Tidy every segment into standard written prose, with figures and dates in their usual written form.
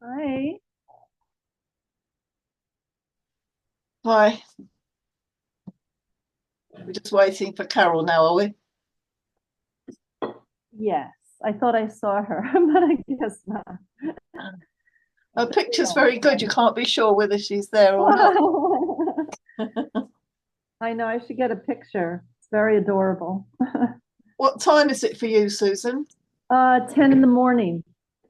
Hi. Hi, we're just waiting for Carol now, are we? Yes, I thought I saw her, but I guess not. Her picture's very good. You can't be sure whether she's there or not. I know I should get a picture. It's very adorable. What time is it for you, Susan? 10 in the morning.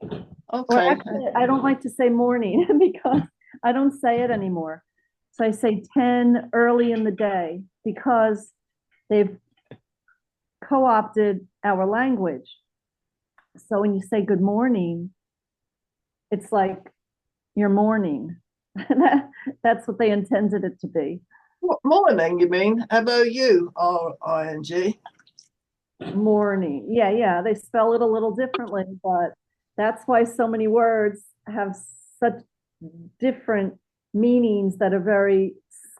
Or Okay. actually, I don't like to say morning because I don't say it anymore. So I say 10 early in the day because they've co-opted our language. So when you say good morning, it's like your morning. That's what they intended it to be. What morning, you mean? Mourning. Morning. Yeah, yeah. They spell it a little differently, but that's why so many words have such different meanings that are very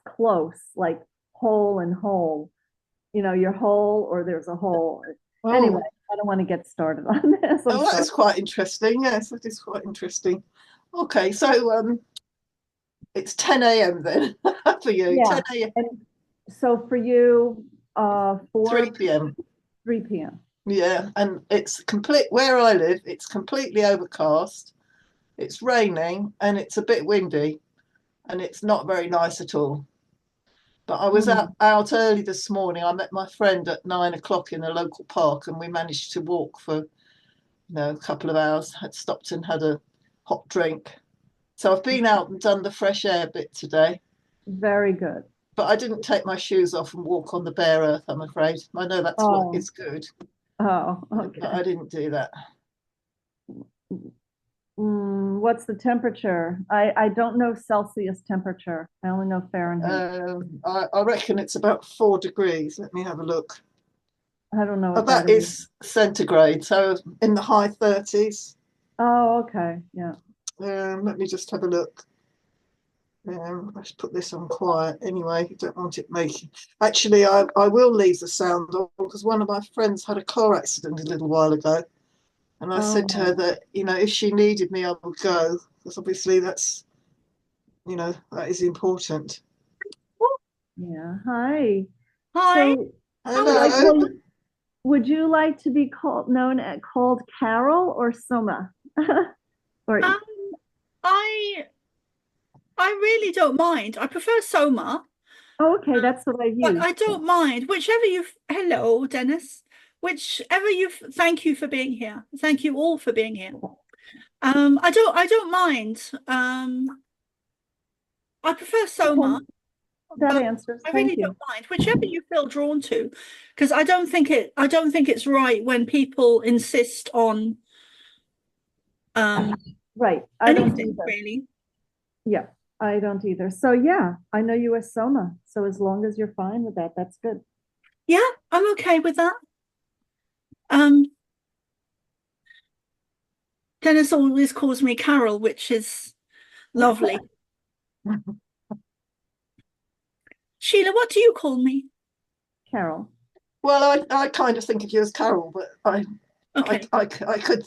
close, like whole and whole. You know, you're whole or there's a hole. Anyway, Oh, I don't want to get started on this. I'm oh, sorry. that's quite interesting. Yes, that is quite interesting. Okay, so it's 10 a.m. then for you. Yeah. 10 a.m. And so for you, 3 p.m. 3 p.m. Yeah, and it's complete where I live, it's completely overcast, it's raining, and it's a bit windy, and it's not very nice at all. But I was Hmm. out early this morning. I met my friend at 9 o'clock in a local park, and we managed to walk for a couple of hours. Had stopped and had a hot drink. So I've been out and done the fresh air bit today. Very good. But I didn't take my shoes off and walk on the bare earth, I'm afraid. I know that's what Oh, is good, oh, but I okay. didn't do that. What's the temperature? I don't know Celsius temperature. I only know Fahrenheit. I reckon it's about 4 degrees. Let me have a look. I don't know Oh, what that that is. is centigrade, so in the high 30s. Oh, okay. Yeah. Let me just have a look. Let's put this on quiet anyway. You don't want it making. Actually, I will leave the sound on because one of my friends had a car accident a little while ago. And I said to her Oh, that, if she needed me, I would go because obviously that is important. yeah. Hi. Hi, So how should are I you? Hello. call you? Would you like to be called Carol or Soma? Or Um, I I really don't mind. I prefer Soma, oh, okay, that's what I've but used. I don't mind whichever you. Hello, Dennis. Whichever you. Thank you for being here. Thank you all for being here. I don't mind. I prefer Okay, Soma, that but answers. I Thank really you. don't mind whichever you feel drawn to, because I don't think it's right when people insist on um Right. I don't anything either. really. Yeah, I don't either. So yeah, I know you as Soma. So as long as you're fine with that, that's good. Yeah, I'm okay with that. Um, Dennis always calls me Carol, which is lovely. Sheila, what do you call me? Carol. Well, I kind of think of you as Carol, but Okay. I could,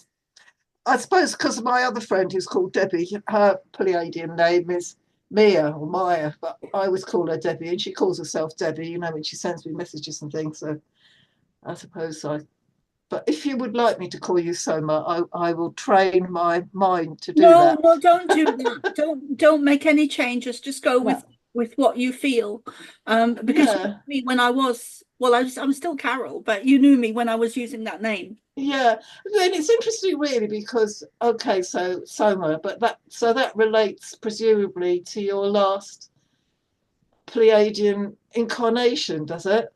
I suppose, because of my other friend who's called Debbie, her Pleiadian name is Mia or Maya, but I always call her Debbie, and she calls herself Debbie, when she sends me messages and things. So I suppose I But if you would like me to call you Soma, I will train my mind to do No, that. no, don't do that. Don't make any changes. Just go No. with what you feel. Because you knew Yeah, me when I was, well, I'm still Carol, but you knew me when I was using that name. yeah. Then it's interesting, really, because okay, so Soma, but that relates presumably to your last Pleiadian incarnation, does it?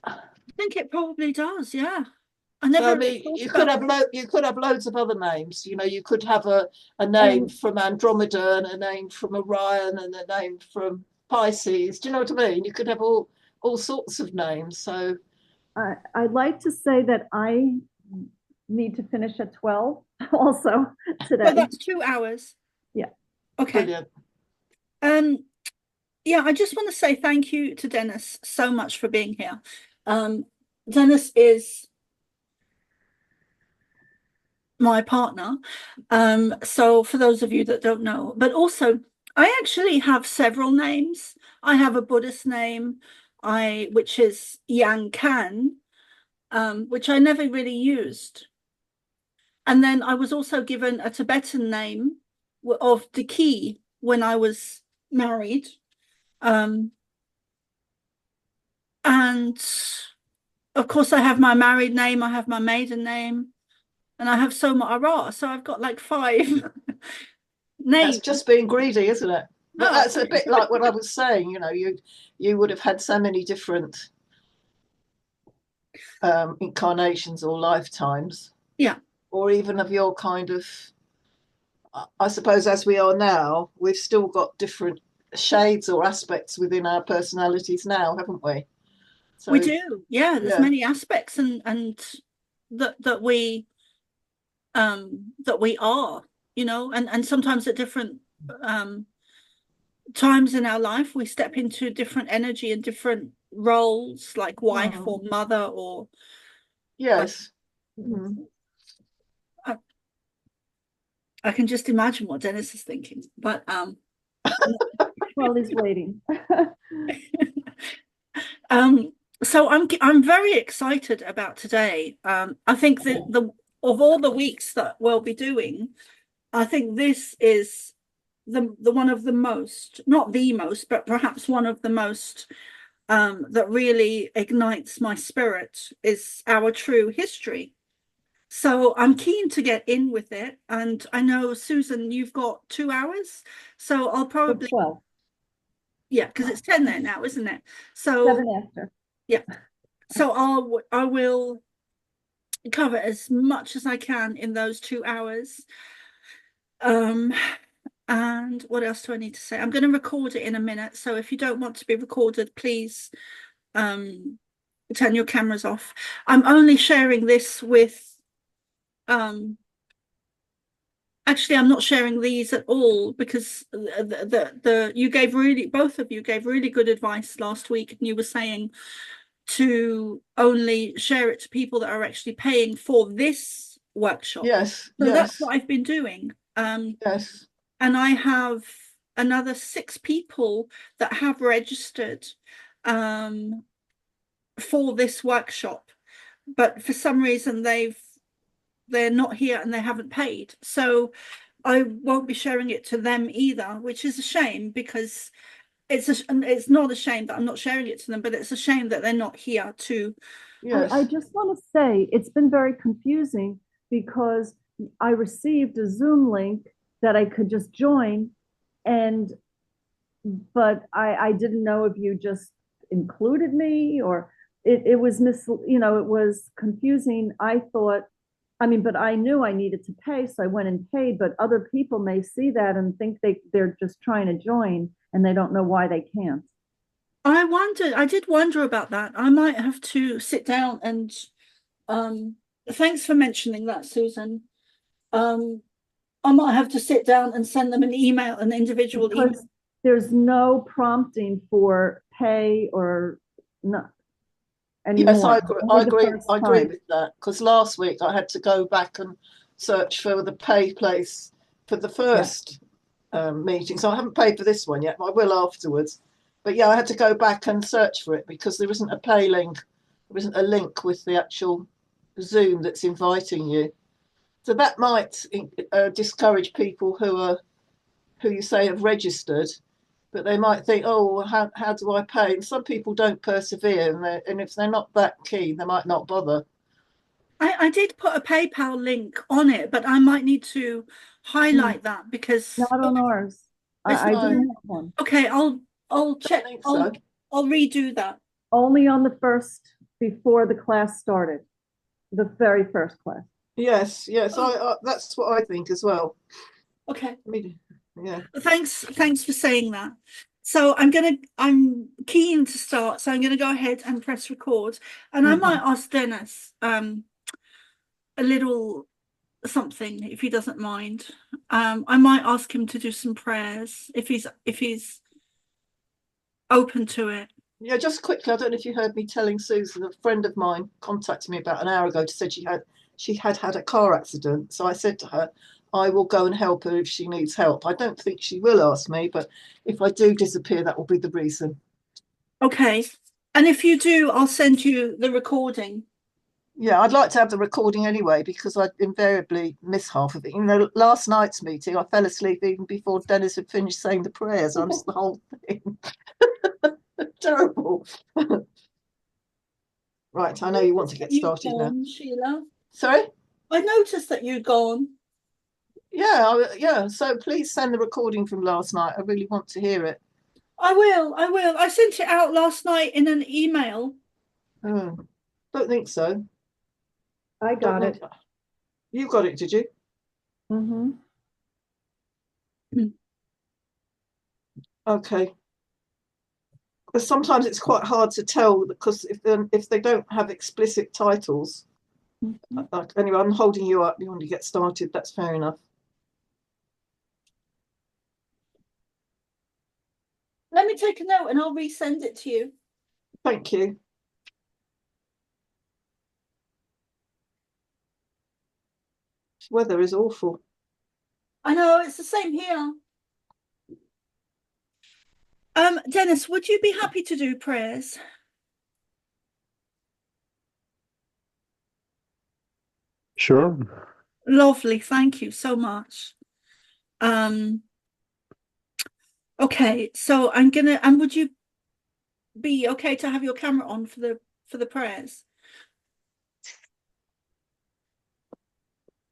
I think it probably does, yeah. I So I never mean, thought about it. you could have loads of other names. You know, you could have a name And from Andromeda and a name from Orion and a name from Pisces. Do you know what I mean? You could have all sorts of names. So I'd like to say that I need to finish at 12 also So today. that's 2 hours. Yeah. Okay. brilliant. Um, yeah, I just want to say thank you to Dennis so much for being here. Um, Dennis is my partner. So for those of you that don't know, but also I actually have several names. I have a Buddhist name, which is Yang Kan, which I never really used. And then I was also given a Tibetan name of Diki when I was married. Um, and of course, I have my married name, I have my maiden name, and I have Soma Ara. So I've got like five That's names. just being greedy, isn't it? But Oh, that's a bit like what I was saying. You know, you would have had so many different incarnations or lifetimes, yeah, or even of your kind of. I suppose as we are now, we've still got different shades or aspects within our personalities now, haven't we? we So do. Yeah, there's yeah, many aspects and that we are, and sometimes at different um times in our life we step into different energy and different roles like wife mm, or mother or like yes. Mm. I, I can just imagine what Dennis is thinking. But Well, he's waiting. um so I'm very excited about today. I think that the of all the weeks that we'll be doing, I think this is the one of the most, not the most, but perhaps one of the most that really ignites my spirit is our true history. So I'm keen to get in with it. And I know, Susan, you've got 2 hours. So I'll For probably, 12, yeah, because it's 10 there now, isn't it? So 7 after. yeah. So I will cover as much as I can in those 2 hours. Um, and what else do I need to say? I'm going to record it in a minute. So if you don't want to be recorded, please um turn your cameras off. I'm only sharing this with actually I'm not sharing these at all because the you gave really both of you gave really good advice last week, and you were saying to only share it to people that are actually paying for this workshop. Yes, So that's yes, what I've been doing. yes, And I have another 6 people that have registered um for this workshop, but for some reason they're not here and they haven't paid. So I won't be sharing it to them either, which is a shame because it's not a shame that I'm not sharing it to them, but it's a shame that they're not here to. I yes, just want to say it's been very confusing because I received a Zoom link that I could just join, and but I didn't know if you just included me or it was it was confusing. I thought, I mean, but I knew I needed to pay, so I went and paid. But other people may see that and think they're just trying to join and they don't know why they can't. I did wonder about that. I might have to sit down and um thanks for mentioning that, Susan. Um I might have to sit down and send them an individual email. Because there's no prompting for pay or not yes. I anymore. agree. I Only the agree. first I agree time. with that because last week I had to go back and search for the pay place for the Yeah. first meeting. So I haven't paid for this one yet, but I will afterwards. But yeah, I had to go back and search for it because there isn't a pay link There isn't a link with the actual Zoom that's inviting you. So that might discourage people who you say have registered, but they might think, oh, well, how do I pay? And some people don't persevere, and if they're not that keen, they might not bother. I did put a PayPal link on it, but I might need to highlight that because Not on ours. It's I not. didn't have one. okay, I'll check. think so. I'll redo that. Only on the first before the class started, the very first class. Yes, yes, that's what I think as well. Okay. I mean, yeah. Thanks for saying that. So I'm keen to start, so I'm gonna go ahead and press record. And I might ask Dennis a little something if he doesn't mind. I might ask him to do some prayers if he's open to it. Yeah, just quickly, I don't know if you heard me telling Susan, a friend of mine contacted me about an hour ago to say she had a car accident. So I said to her, I will go and help her if she needs help. I don't think she will ask me, but if I do disappear, that will be the reason. Okay. And if you do, I'll send you the recording. Yeah, I'd like to have the recording anyway because I invariably miss half of it. You know, last night's meeting, I fell asleep even before Dennis had finished saying the prayers. I missed the whole thing. Terrible. Right, I know you want to get started now. Sheila. Sorry? I noticed that you'd gone. Yeah. So please send the recording from last night. I really want to hear it. I will. I sent it out last night in an email. Oh, don't think so. I got it. You got it, did you? Mm-hmm. Okay. Because sometimes it's quite hard to tell because if they don't have explicit titles. Anyway, I'm holding you up. You want to get started? That's fair enough. Let me take a note and I'll resend it to you. Thank you. This weather is awful. I know, it's the same here. Dennis, would you be happy to do prayers? Sure. Lovely, thank you so much. Okay, so and would you be okay to have your camera on for the prayers?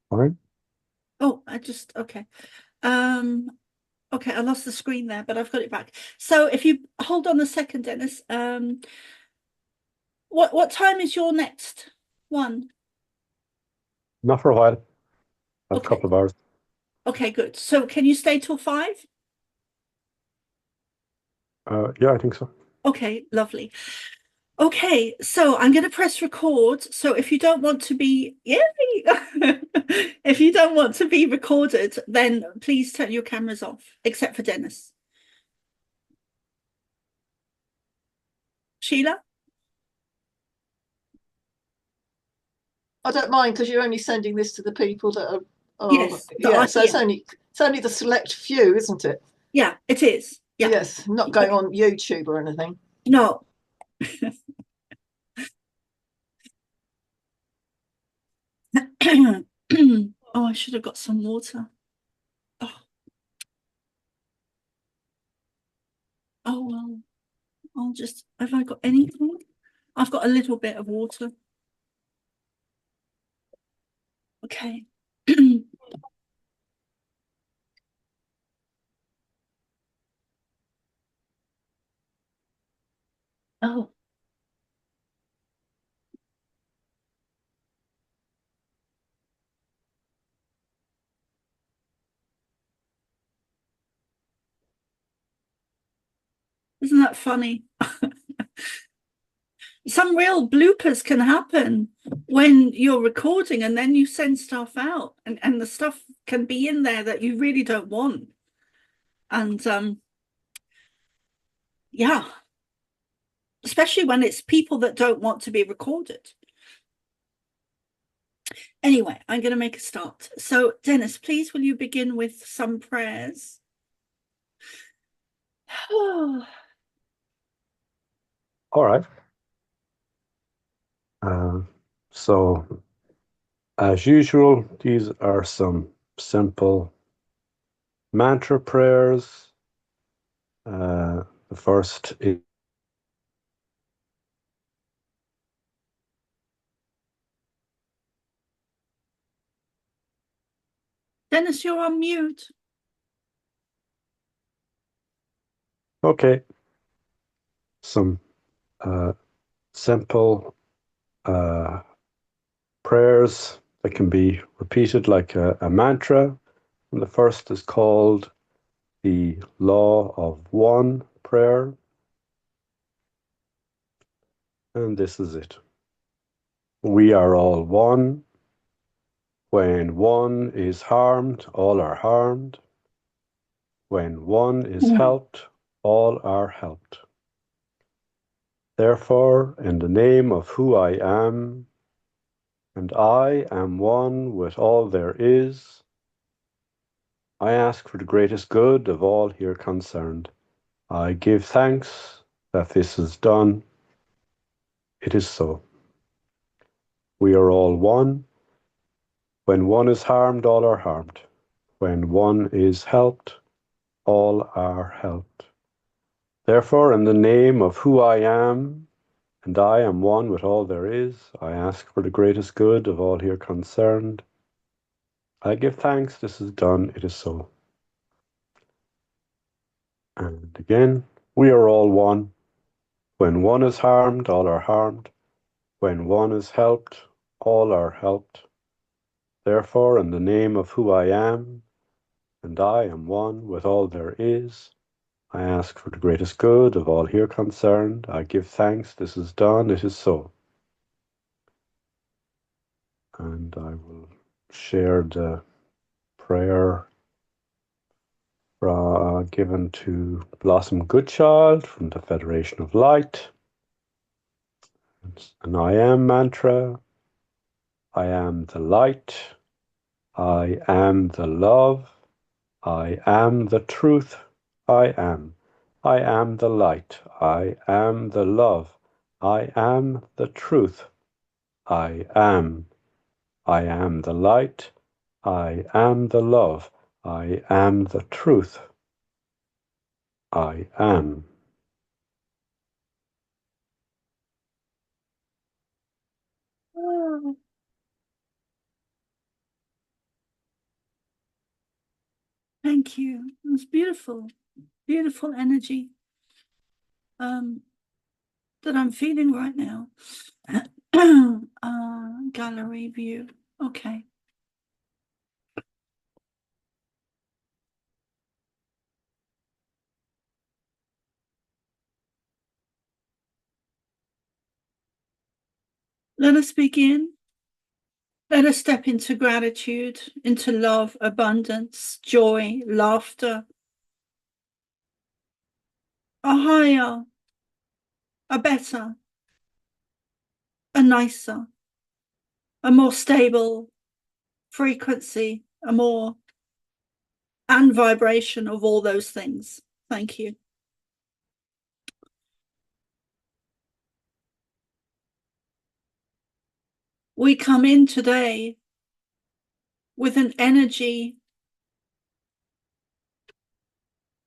All right. Oh, okay. Okay, I lost the screen there, but I've got it back. So if you hold on a second, Dennis, what time is your next one? Not for a while. A Okay. couple of hours. Okay, good. So can you stay till 5? Yeah, I think so. Okay, lovely. Okay, so I'm going to press record. So if you don't want to be, if you don't want to be recorded, then please turn your cameras off, except for Dennis. Sheila? I don't mind because you're only sending this to the people that are. Yes. Yeah. So it's only the select few, isn't it? Yeah, it is. Yeah. Yes, not going on YouTube or anything. No. Oh, I should have got some water. Oh well. Have I got anything? I've got a little bit of water. Okay. Oh. Isn't that funny? Some real bloopers can happen when you're recording and then you send stuff out and the stuff can be in there that you really don't want. And yeah, especially when it's people that don't want to be recorded. Anyway, I'm going to make a start. So Dennis, please will you begin with some prayers? All right. So, as usual, these are some simple mantra prayers. The first is Dennis, you're on mute. okay. Some simple prayers that can be repeated like a mantra. And the first is called the Law of One prayer. And this is it. We are all one. When one is harmed, all are harmed. When one is helped, all are helped. Therefore, in the name of who I am, and I am one with all there is, I ask for the greatest good of all here concerned. I give thanks that this is done. It is so. We are all one. When one is harmed, all are harmed. When one is helped, all are helped. Therefore, in the name of who I am, and I am one with all there is, I ask for the greatest good of all here concerned. I give thanks this is done, it is so. And again, we are all one. When one is harmed, all are harmed. When one is helped, all are helped. Therefore, in the name of who I am, and I am one with all there is, I ask for the greatest good of all here concerned. I give thanks this is done, it is so. And I will share the prayer given to Blossom Goodchild from the Federation of Light. It's an I am mantra. I am the light. I am the love. I am the truth. I am. I am the light. I am the love. I am the truth. I am. I am the light. I am the love. I am the truth. I am. Oh, thank you. It was beautiful, beautiful energy that I'm feeling right now. Gallery view. Okay. Let us begin. Let us step into gratitude, into love, abundance, joy, laughter, a higher, a better, a nicer, a more stable frequency, a more and vibration of all those things. Thank you. We come in today with an energy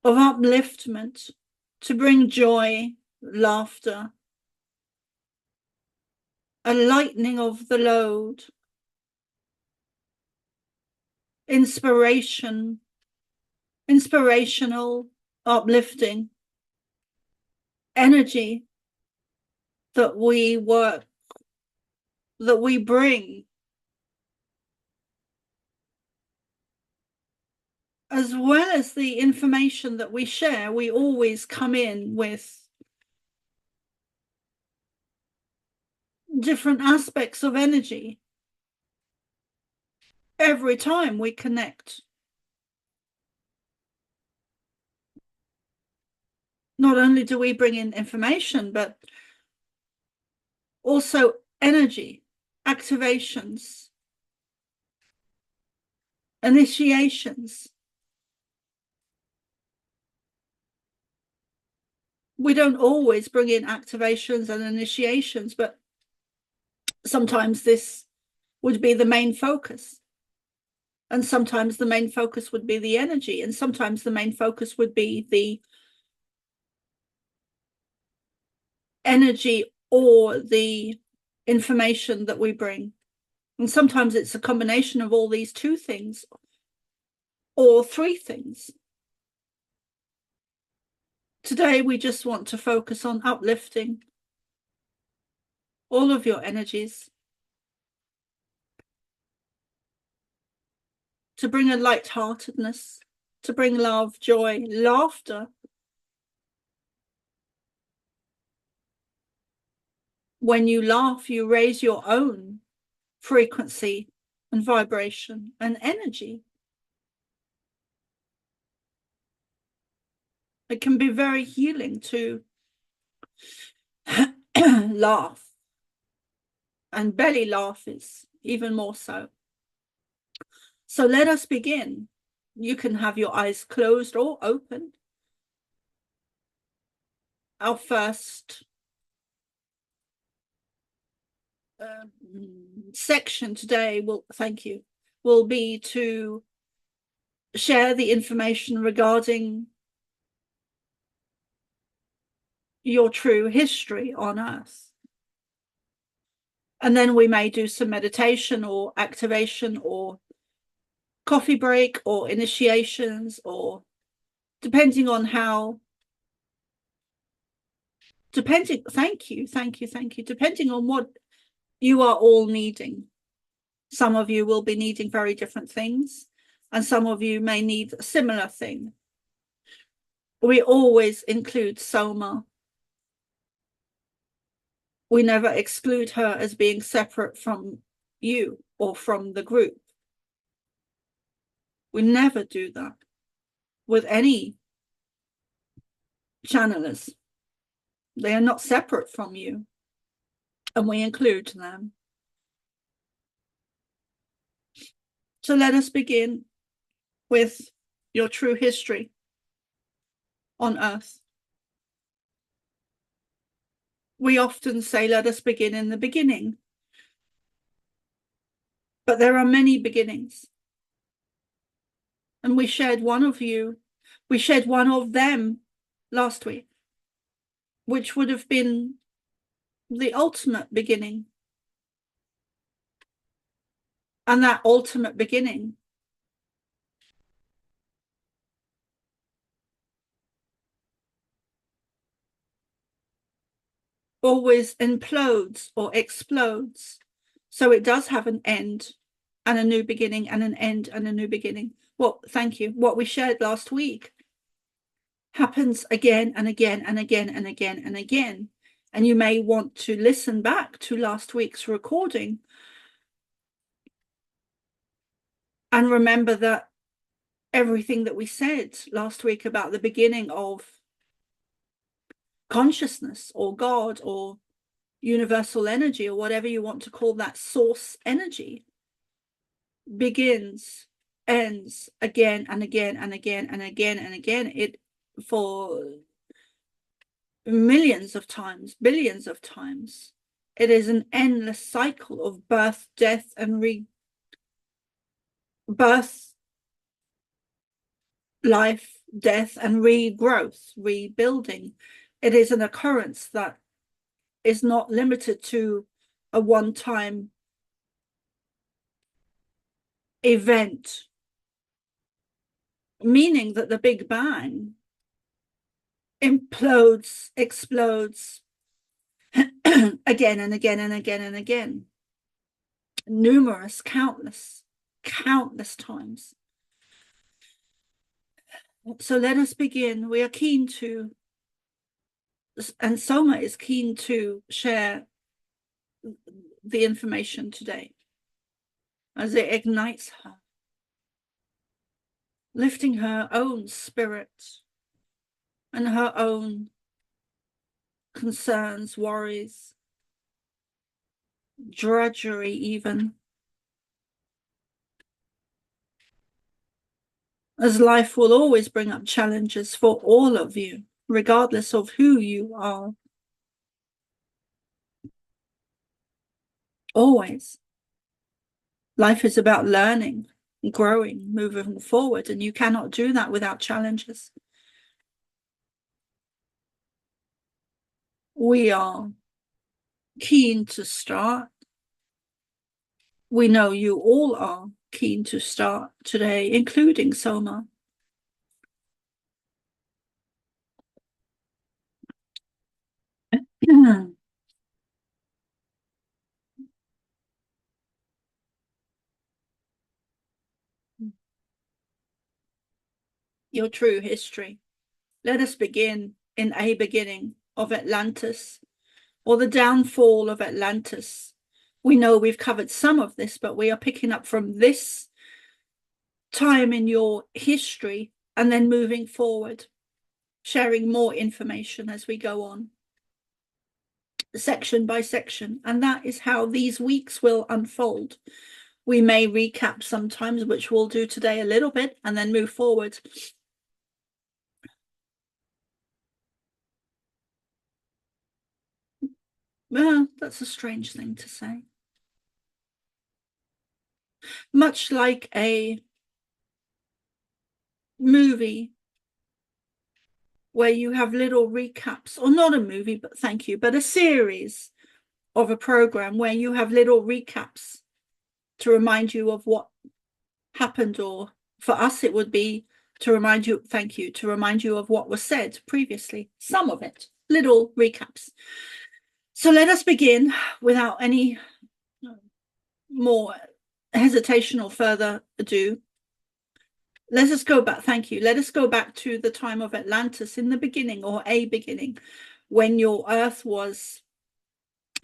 of upliftment to bring joy, laughter, a lightening of the load, inspiration, inspirational, uplifting energy that we work, that we bring, as well as the information that we share. We always come in with different aspects of energy every time we connect. Not only do we bring in information, but also energy, activations, initiations. We don't always bring in activations and initiations, but sometimes this would be the main focus. And sometimes the main focus would be the energy. And sometimes the main focus would be the energy or the information that we bring. And sometimes it's a combination of all these two things or three things. Today, we just want to focus on uplifting all of your energies, to bring a lightheartedness, to bring love, joy, laughter. When you laugh, you raise your own frequency and vibration and energy. It can be very healing to laugh, and belly laugh is even more so. So let us begin. You can have your eyes closed or open. Our first section today will be to share the information regarding your true history on Earth. And then we may do some meditation or activation or coffee break or initiations, or depending on how, thank you, depending on what you are all needing. Some of you will be needing very different things, and some of you may need a similar thing. We always include Soma. We never exclude her as being separate from you or from the group. We never do that with any channelers. They are not separate from you, and we include them. So let us begin with your true history on Earth. We often say, let us begin in the beginning. But there are many beginnings. And we shared one of them last week, which would have been the ultimate beginning. And that ultimate beginning always implodes or explodes. So it does have an end and a new beginning, and an end and a new beginning. Well, thank you. What we shared last week happens again and again and again and again and again. And you may want to listen back to last week's recording and remember that everything that we said last week about the beginning of consciousness or God or universal energy or whatever you want to call that source energy begins, ends again and again and again and again and again. It for millions of times, billions of times. It is an endless cycle of birth, death, and rebirth, life, death, and regrowth, rebuilding. It is an occurrence that is not limited to a one-time event, meaning that the Big Bang implodes, explodes again and again and again and again, numerous, countless times. So let us begin. We are keen to, and Soma is keen to share the information today as it ignites her, lifting her own spirit and her own concerns, worries, drudgery even. As life will always bring up challenges for all of you, regardless of who you are. Always. Life is about learning, growing, moving forward, and you cannot do that without challenges. We are keen to start. We know you all are keen to start today, including Soma. Your true history. Let us begin in a beginning of Atlantis, or the downfall of Atlantis. We know we've covered some of this, but we are picking up from this time in your history and then moving forward, sharing more information as we go on, section by section. And that is how these weeks will unfold. We may recap sometimes, which we'll do today a little bit, and then move forward. Well, that's a strange thing to say. Much like a movie where you have little recaps, or not a movie, but thank you, but a series of a program where you have little recaps to remind you of what happened, or for us it would be to remind you, thank you, to remind you of what was said previously, some of it, little recaps. So let us begin without any more hesitation or further ado. Let us go back, thank you. Let us go back to the time of Atlantis in the beginning, or a beginning, when your Earth was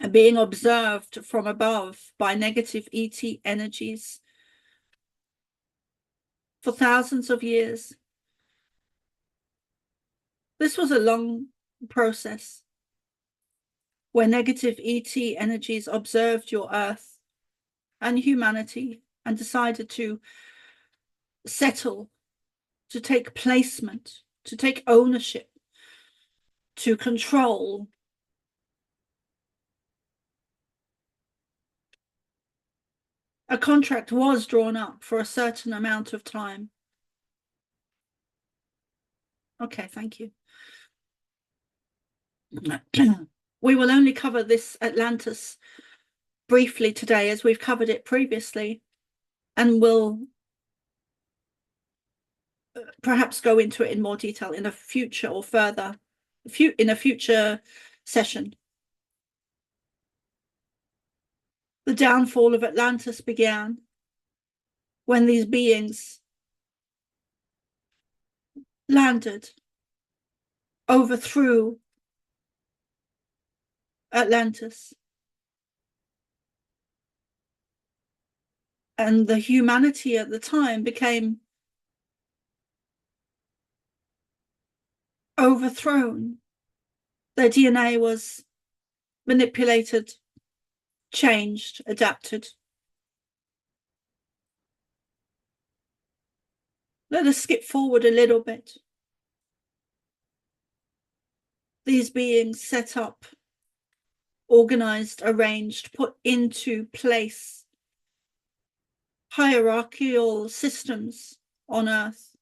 being observed from above by negative ET energies for thousands of years. This was a long process where negative ET energies observed your Earth and humanity and decided to settle, to take placement, to take ownership, to control. A contract was drawn up for a certain amount of time. Okay, thank you. We will only cover this Atlantis briefly today, as we've covered it previously, and we'll perhaps go into it in more detail in a future or further, in a future session. The downfall of Atlantis began when these beings landed, overthrew Atlantis, and the humanity at the time became overthrown. Their DNA was manipulated, changed, adapted. Let us skip forward a little bit. These beings set up, organized, arranged, put into place hierarchical systems on Earth,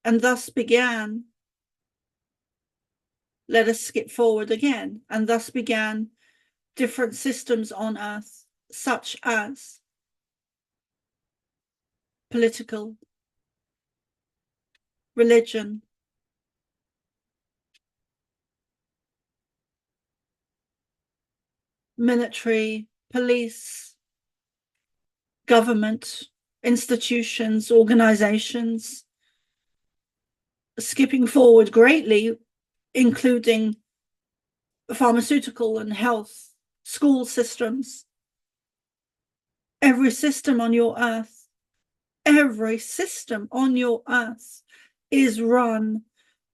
and thus began, let us skip forward again, and thus began different systems on Earth, such as political, religion, military, police, government, institutions, organizations, skipping forward greatly, including pharmaceutical and health, school systems. Every system on your Earth, every system on your Earth is run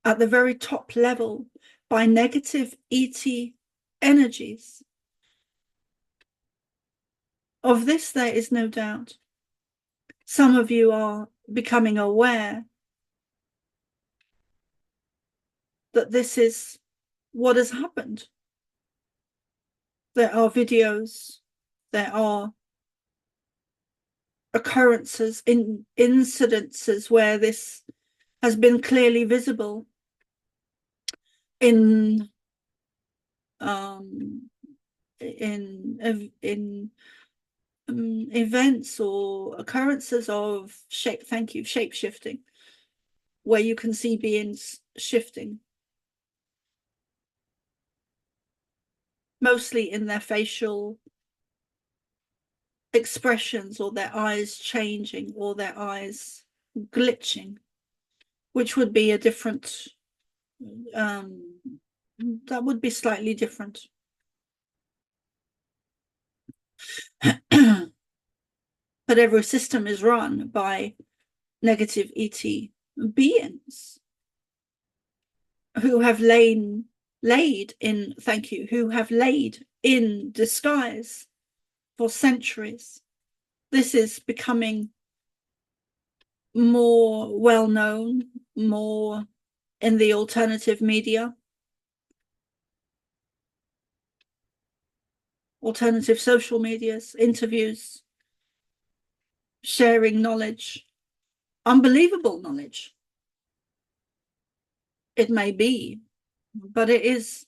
at the very top level by negative ET energies. Of this, there is no doubt. Some of you are becoming aware that this is what has happened. There are videos, there are occurrences, incidences where this has been clearly visible in events or occurrences of shape shifting, where you can see beings shifting, mostly in their facial expressions, or their eyes changing, or their eyes glitching, which would be a different, that would be slightly different. But every system is run by negative ET beings who have laid in disguise for centuries. This is becoming more well known, more in the alternative media, alternative social medias, interviews, sharing knowledge, unbelievable knowledge. It may be, but it is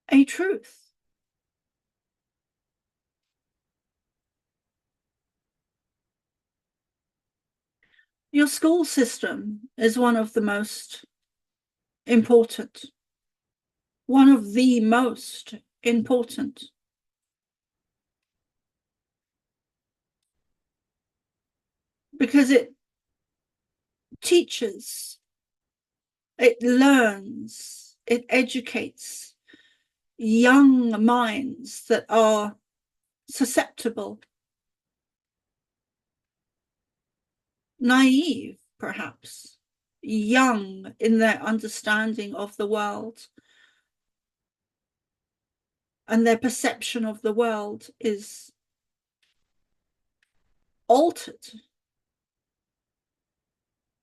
a truth. Your school system is one of the most important, one of the most important. Because it teaches, it learns, it educates young minds that are susceptible, naive, perhaps, young in their understanding of the world, and their perception of the world is altered.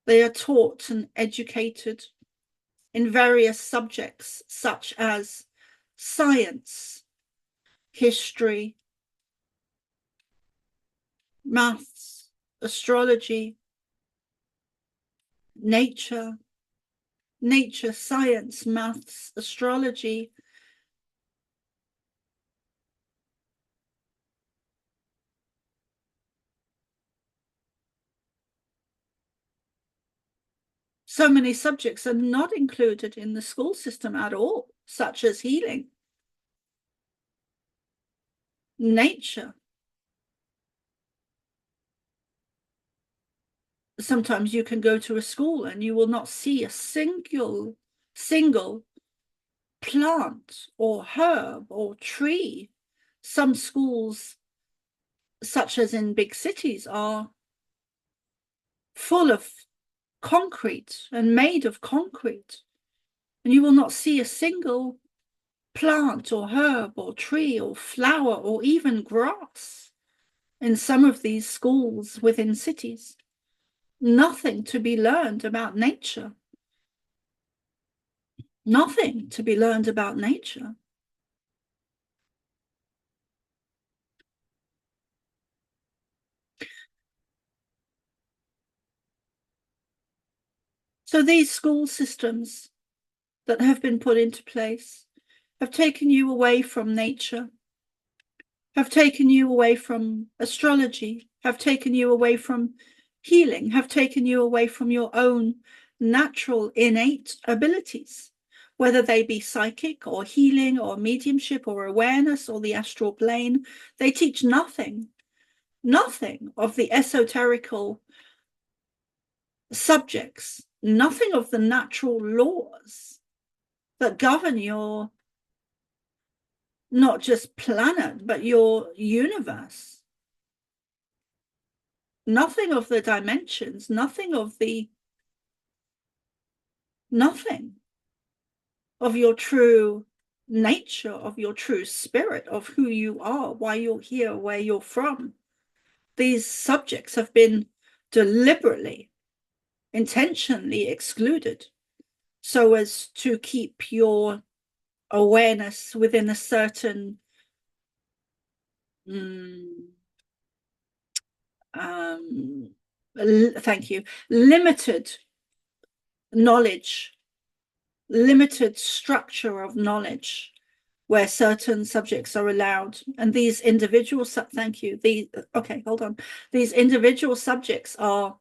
They are taught and educated in various subjects such as science, history, maths, astrology, nature, science, maths, astrology, so many subjects are not included in the school system at all, such as healing, nature. Sometimes you can go to a school and you will not see a single plant or herb or tree. Some schools, such as in big cities, are full of concrete and made of concrete, and you will not see a single plant or herb or tree or flower or even grass in some of these schools within cities. Nothing to be learned about nature. Nothing to be learned about nature. So these school systems that have been put into place have taken you away from nature, have taken you away from astrology, have taken you away from healing, have taken you away from your own natural innate abilities, whether they be psychic or healing or mediumship or awareness or the astral plane. They teach nothing of the esoterical subjects, nothing of the natural laws that govern your not just planet, but your universe. Nothing of the dimensions, nothing of your true nature, of your true spirit, of who you are, why you're here, where you're from. These subjects have been deliberately, intentionally excluded so as to keep your awareness within a certain thank you, limited knowledge, limited structure of knowledge, where certain subjects are allowed. And these individual, thank you, okay, hold on. These individual subjects are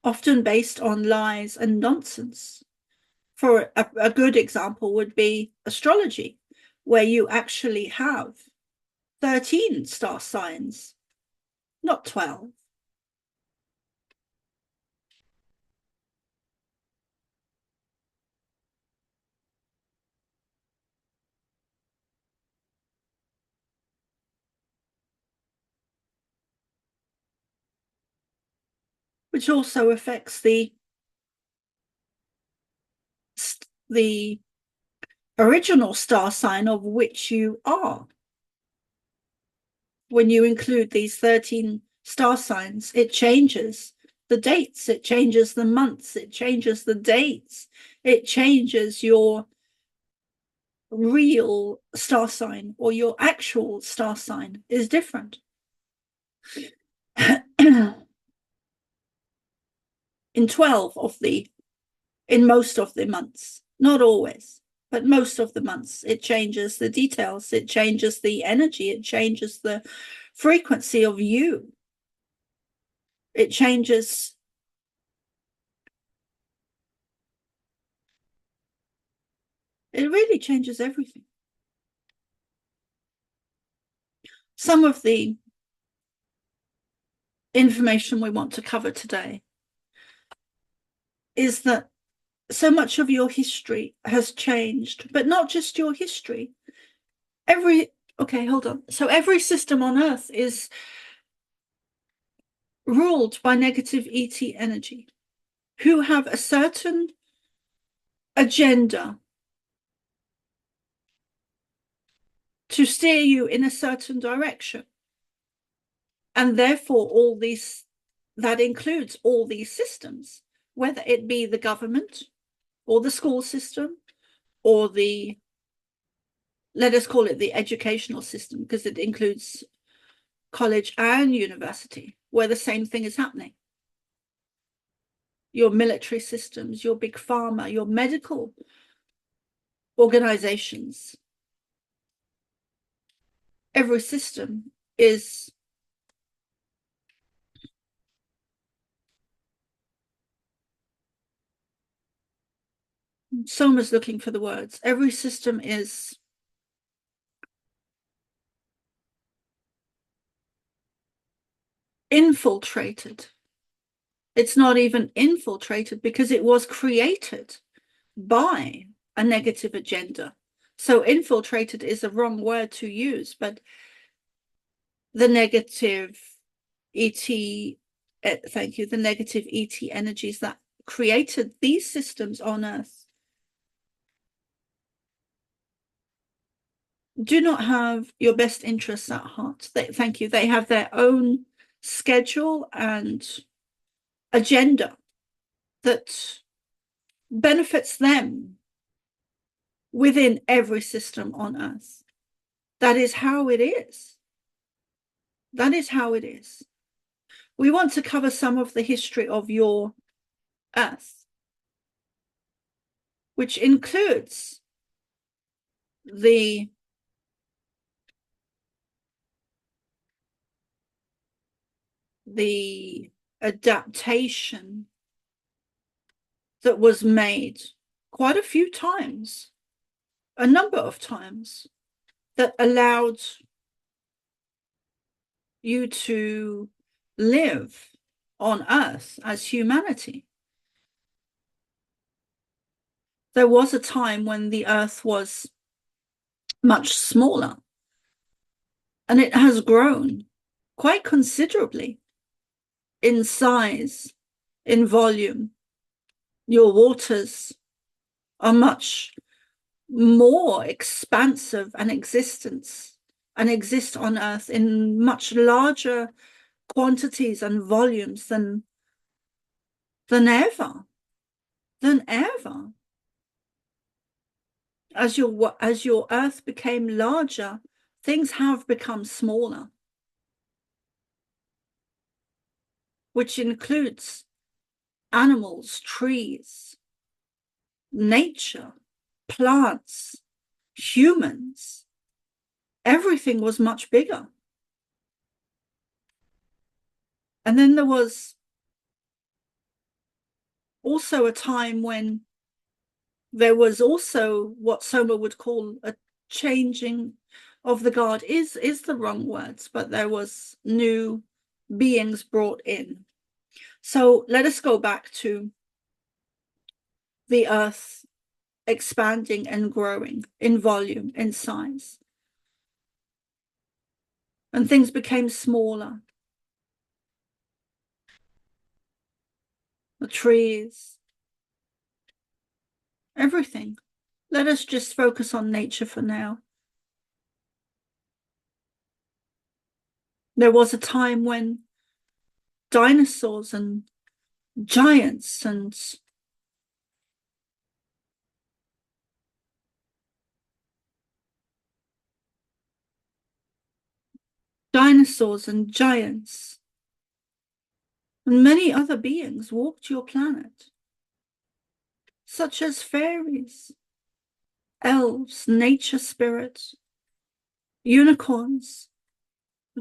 often based on lies and nonsense. For a good example would be astrology, where you actually have 13 star signs, not 12. Which also affects the original star sign of which you are. When you include these 13 star signs, it changes the dates, it changes the months, it changes the dates, it changes your real star sign, or your actual star sign is different. In most of the months, not always, but most of the months, it changes the details, it changes the energy, it changes the frequency of you. It changes it really changes everything. Some of the information we want to cover today is that so much of your history has changed, but not just your history. Okay, hold on. So every system on Earth is ruled by negative ET energy, who have a certain agenda to steer you in a certain direction. And therefore, that includes all these systems, whether it be the government or the school system or let us call it the educational system, because it includes college and university, where the same thing is happening. Your military systems, your big pharma, your medical organizations. Every system is Soma's looking for the words. Every system is infiltrated. It's not even infiltrated because it was created by a negative agenda. So infiltrated is a wrong word to use, but the negative ET, thank you, the negative ET energies that created these systems on Earth do not have your best interests at heart. Thank you. They have their own schedule and agenda that benefits them within every system on Earth. That is how it is. That is how it is. We want to cover some of the history of your Earth, which includes the adaptation that was made quite a few times, a number of times, that allowed you to live on Earth as humanity. There was a time when the Earth was much smaller, and it has grown quite considerably in size, in volume. Your waters are much more expansive and exist on Earth in much larger quantities and volumes than than ever, than ever. As your earth became larger, things have become smaller, which includes animals, trees, nature, plants, humans. Everything was much bigger. And then there was also a time when there was also what Soma would call a changing of the guard is the wrong words, but there was new beings brought in. So let us go back to the earth expanding and growing in volume, in size. And things became smaller. The trees, everything. Let us just focus on nature for now. There was a time when dinosaurs and giants and and many other beings walked your planet, such as fairies, elves, nature spirits, unicorns,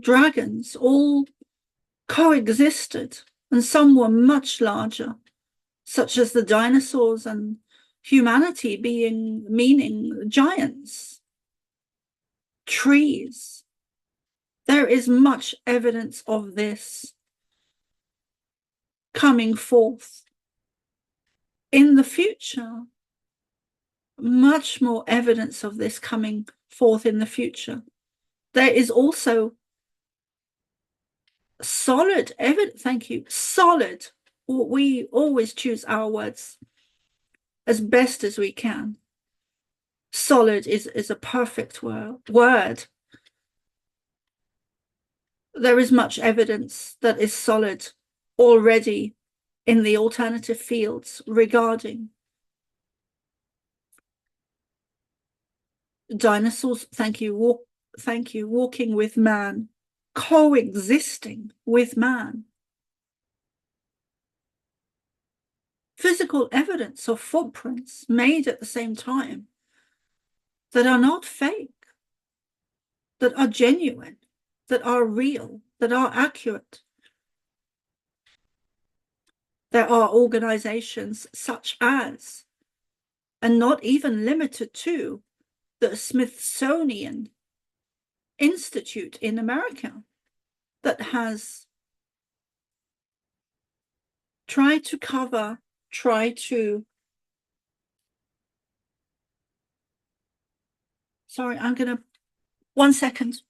dragons, all coexisted, and some were much larger, such as the dinosaurs, and humanity meaning giants, trees. There is much evidence of this coming forth in the future. Much more evidence of this coming forth in the future. There is also solid evidence. Thank you. Solid. We always choose our words as best as we can. Solid is a perfect word. There is much evidence that is solid already in the alternative fields regarding dinosaurs. Thank you. Walking with man, coexisting with man. Physical evidence of footprints made at the same time that are not fake, that are genuine, that are real, that are accurate. There are organizations such as, and not even limited to, the Smithsonian Institute in America that has tried to sorry, I'm gonna, 1 second.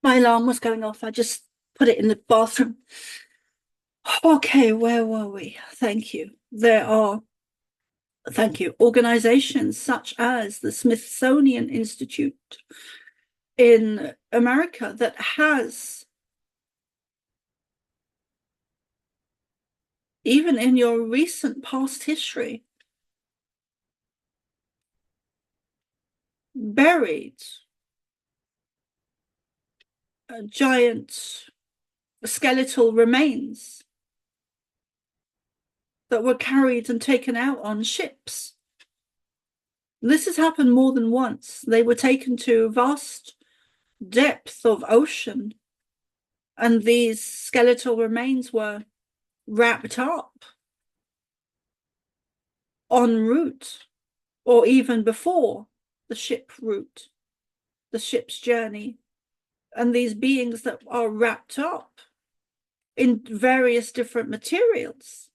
My alarm was going off. I just put it in the bathroom. Okay, where were we? Thank you. Thank you, organizations such as the Smithsonian Institute in America that has, even in your recent past history, buried giant skeletal remains that were carried and taken out on ships. This has happened more than once. They were taken to vast depth of ocean, and these skeletal remains were wrapped up en route, or even before the ship's journey. And these beings that are wrapped up in various different materials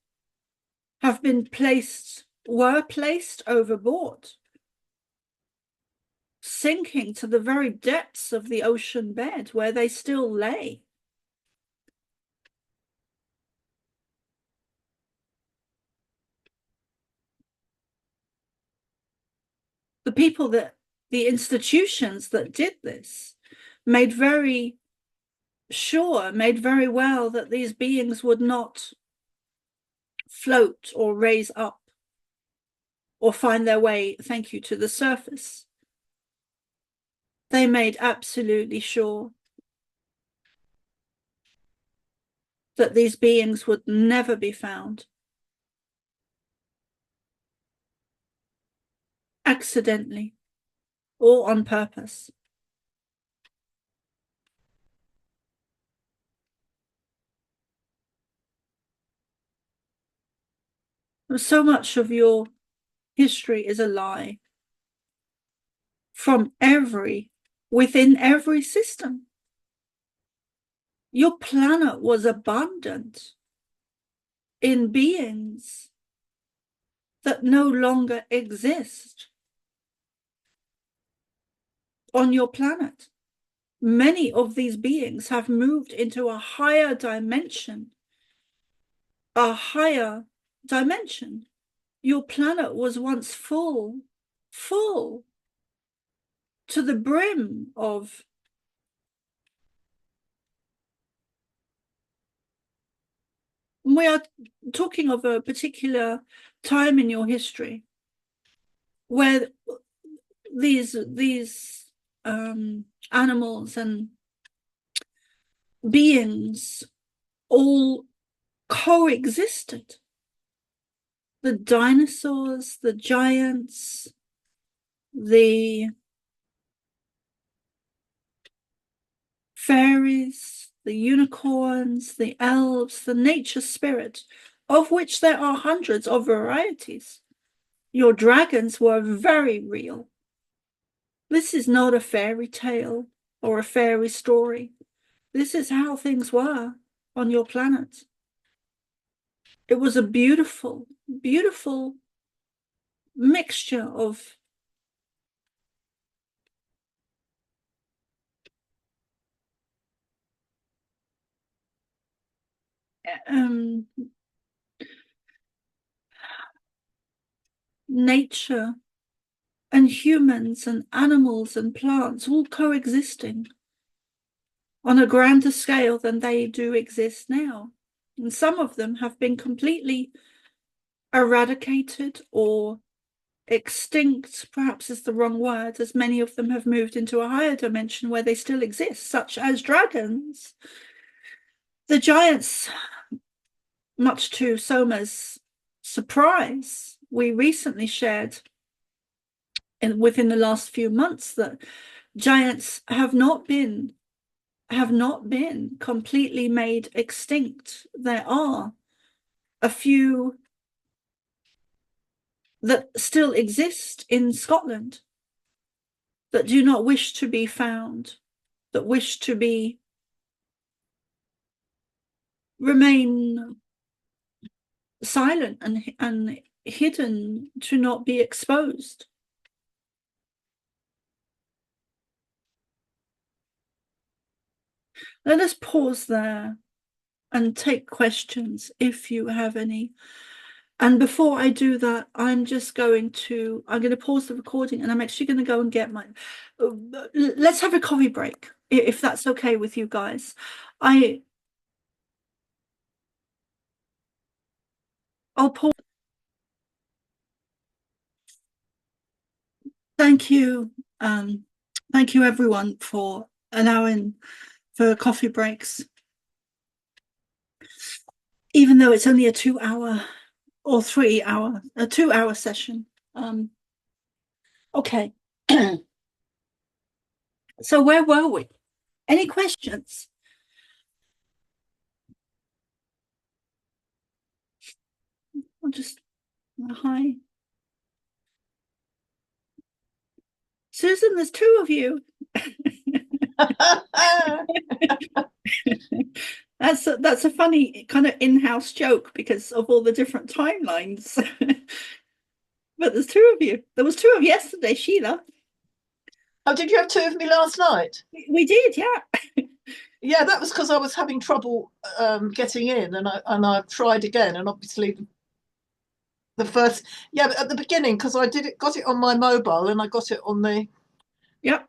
were placed overboard, sinking to the very depths of the ocean bed where they still lay. the people that, the institutions that did this made very sure, made very well that these beings would not float or raise up or find their way, thank you, to the surface. They made absolutely sure that these beings would never be found. Accidentally or on purpose. So much of your history is a lie from within every system. Your planet was abundant in beings that no longer exist on your planet. Many of these beings have moved into a higher dimension. A higher dimension. Your planet was once full to the brim of we are talking of a particular time in your history where these animals and beings all coexisted. The dinosaurs, the giants, the fairies, the unicorns, the elves, the nature spirit, of which there are hundreds of varieties. Your dragons were very real. This is not a fairy tale or a fairy story. This is how things were on your planet. It was a beautiful, beautiful mixture of nature and humans and animals and plants all coexisting on a grander scale than they do exist now. And some of them have been completely eradicated or extinct, perhaps is the wrong word, as many of them have moved into a higher dimension where they still exist, such as dragons. The giants, much to Soma's surprise, we recently shared within the last few months that giants have not been completely made extinct. There are a few that still exist in Scotland that do not wish to be found, that wish to remain silent and hidden, to not be exposed. Let us pause there and take questions if you have any. And before I do that, I'm going to pause the recording, and I'm actually going to go and get let's have a coffee break, if that's okay with you guys. I'll pause. Thank you. Thank you everyone for allowing for coffee breaks. Even though it's only a 2-hour or 3-hour, a 2-hour session. Okay. So where were we? Any questions? I'll just, hi. Susan, there's 2 of you. That's a funny kind of in-house joke because of all the different timelines. But there's 2 of you. There was 2 of yesterday, Sheila. Oh, did you have 2 of me last night? We did, yeah. Yeah, that was because I was having trouble getting in, and I tried again, and obviously the first, yeah, but at the beginning, because I got it on my mobile and I got it on the Yep.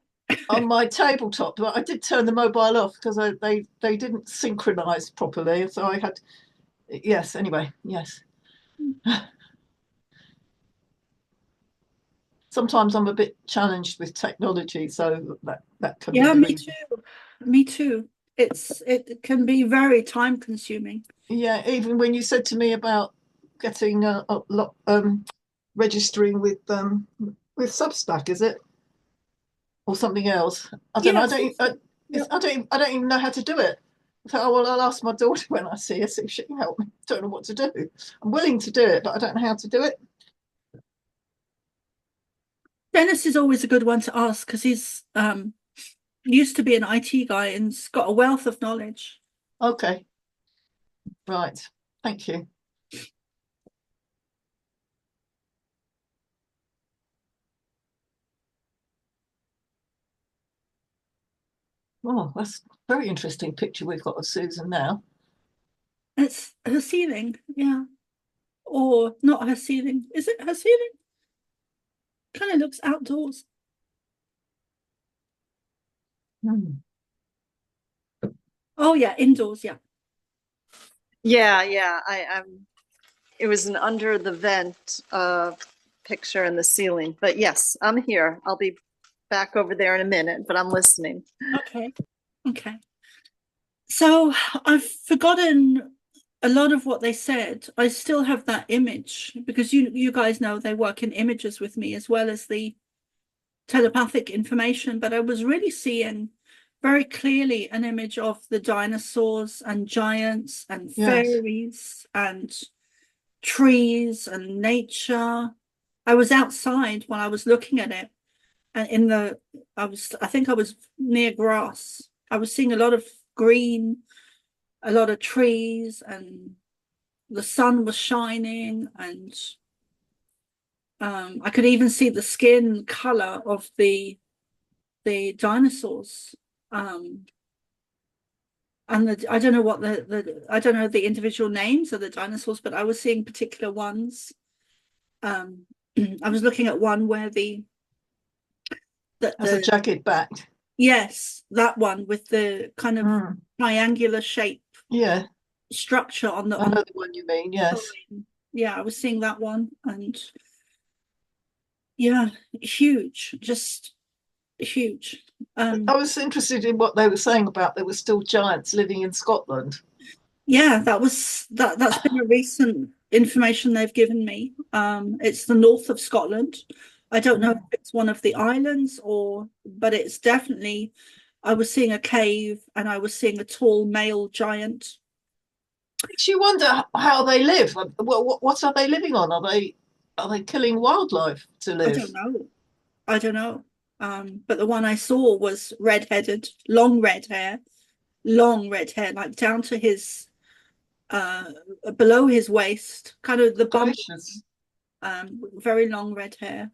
on my tabletop, but I did turn the mobile off because they didn't synchronize properly. So I had, yes, anyway, yes. Sometimes I'm a bit challenged with technology, so that can be Yeah, the me reason. too. Me too. It can be very time consuming. Yeah, even when you said to me about getting a lot registering with Substack, is it, or something else? I don't know. Yes. Yeah. I don't even know how to do it. I thought, oh well, I'll ask my daughter when I see her, see if she can help me. Don't know what to do. I'm willing to do it, but I don't know how to do it. Dennis is always a good one to ask because he's used to be an IT guy and's got a wealth of knowledge. Okay, right. Thank you. Oh, that's a very interesting picture we've got of Susan now. It's her ceiling, yeah. Or not her ceiling. Is it her ceiling? Kind of looks outdoors. Hmm. Oh yeah, indoors, yeah. Yeah, it was an under the vent picture in the ceiling. But yes, I'm here. I'll be back over there in a minute, but I'm listening. Okay. Okay. So I've forgotten a lot of what they said. I still have that image because you guys know they work in images with me as well as the telepathic information, but I was really seeing very clearly an image of the dinosaurs and giants and Yes. fairies and trees and nature. I was outside when I was looking at it, and I think I was near grass. I was seeing a lot of green, a lot of trees, and the sun was shining, and I could even see the skin color of the dinosaurs. And I don't know what I don't know the individual names of the dinosaurs, but I was seeing particular ones. I was looking at one where As a jagged back. yes, that one with the kind of triangular shape Yeah, structure on I know the one you mean. Yes. spine. Yeah, I was seeing that one, and yeah, huge, just huge. I was interested in what they were saying about there were still giants living in Scotland. Yeah, that's been a recent information they've given me. It's the north of Scotland. I don't know if it's one of the islands but it's definitely, I was seeing a cave and I was seeing a tall male giant. Makes you wonder how they live. What are they living on? Are they killing wildlife to I live? don't know. I don't know. But the one I saw was red-headed, long red hair, like down to his below his waist, kind of the bum, Gracious. very long red hair,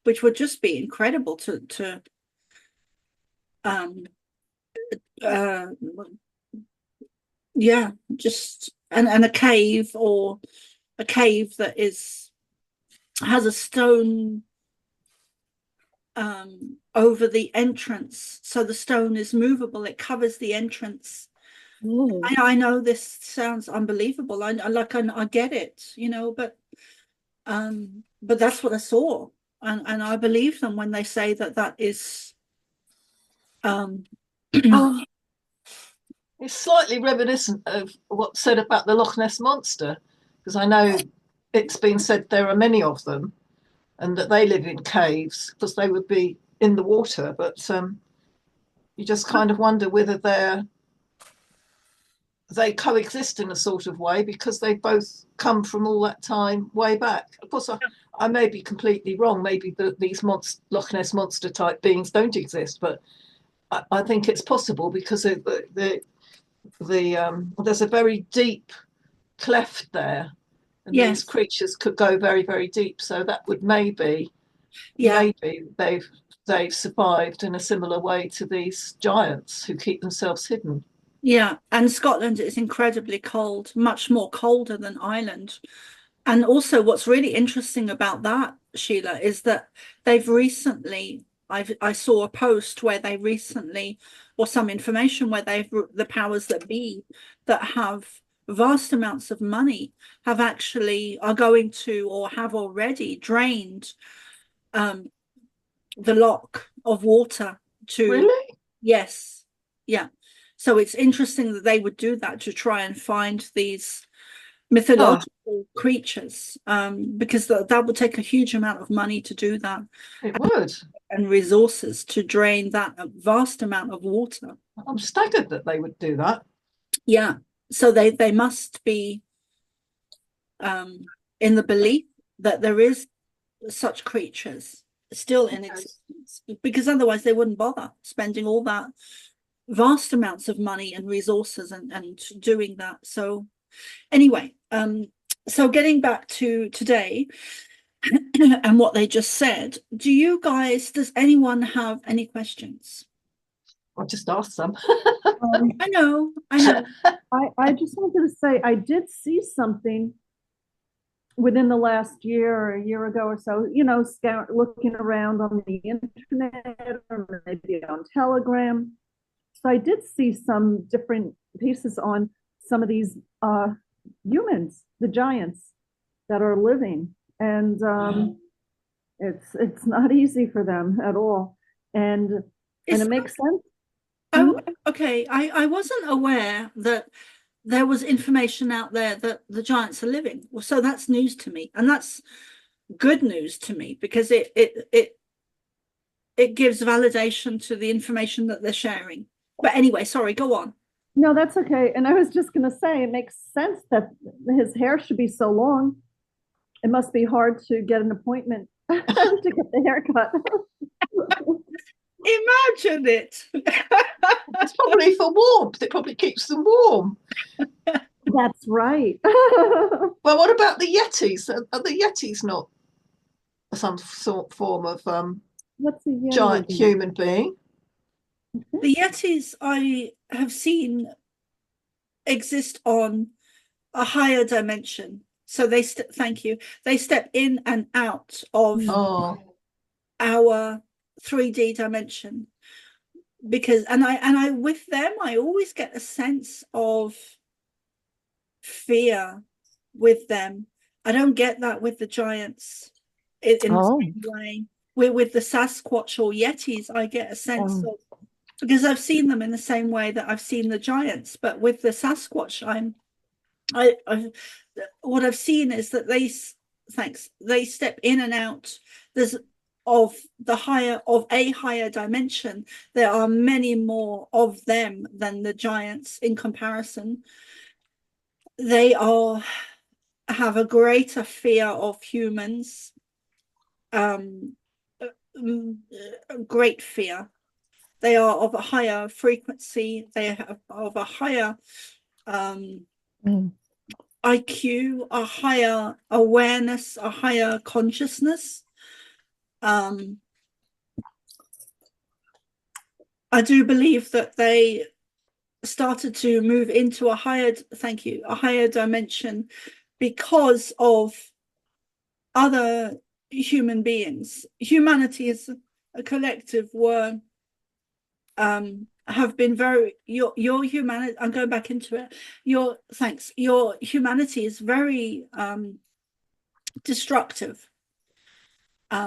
which would just be incredible to um uh yeah, just and a cave or a cave that has a stone over the entrance, so the stone is movable, it covers the entrance. I know this sounds unbelievable. I get it, but that's what I saw, and I believe them when they say that is Oh, it's slightly reminiscent of what's said about the Loch Ness Monster, because I know it's been said there are many of them and that they live in caves because they would be in the water. But you just kind of wonder whether they coexist in a sort of way because they both come from all that time way back. Of course, I may be completely wrong. Maybe these Loch Ness Monster type beings don't exist, but I think it's possible because there's a very deep cleft there, and these yes, creatures could go very, very deep. So that would maybe yeah, they've survived in a similar way to these giants who keep themselves hidden. yeah. And Scotland is incredibly cold, much more colder than Ireland. And also what's really interesting about that, Sheila, is that they've recently, I saw a post where they recently, or some information where the powers that be that have vast amounts of money have actually are going to or have already drained the lock of water to, Really? yes, yeah. So it's interesting that they would do that to try and find these mythological creatures, because that would take a huge amount of money to do that, It would. and resources to drain that vast amount of water. I'm staggered that they would do that. Yeah, so they must be in the belief that there is such creatures still in existence, because otherwise they wouldn't bother spending all that vast amounts of money and resources and doing that. So anyway, so getting back to today and what they just said, does anyone have any questions? I just asked some. I know. I just wanted to say, I did see something within the last year or a year ago or so, looking around on the internet or maybe on Telegram. So I did see some different pieces on some of these humans, the giants that are living, and it's not easy for them at all, and it makes sense. Oh, okay. I wasn't aware that there was information out there that the giants are living. Well, so that's news to me, and that's good news to me, because it gives validation to the information that they're sharing. But anyway, sorry, go on. No, that's okay. And I was just going to say, it makes sense that his hair should be so long. It must be hard to get an appointment to get the haircut. Imagine it. It's probably for warmth. It probably keeps them warm. That's right. Well, what about the Yetis? Are the Yetis not some sort form of What's a Yeti giant again? human being? The Yetis I have seen exist on a higher dimension. So thank you. They step in and out of Oh, our 3D dimension, because I with them I always get a sense of fear with them. I don't get that with the giants in the same way. With the Sasquatch or Yetis, I get a sense of, because I've seen them in the same way that I've seen the giants, but with the Sasquatch, what I've seen is that they step in and out. There's of a higher dimension. There are many more of them than the giants in comparison. They have a greater fear of humans, great fear. They are of a higher frequency. They have of a higher IQ, a higher awareness, a higher consciousness. I do believe that they started to move into a higher dimension because of other human beings. Humanity as a collective have been very, your humanity, I'm going back into it, your humanity is very destructive,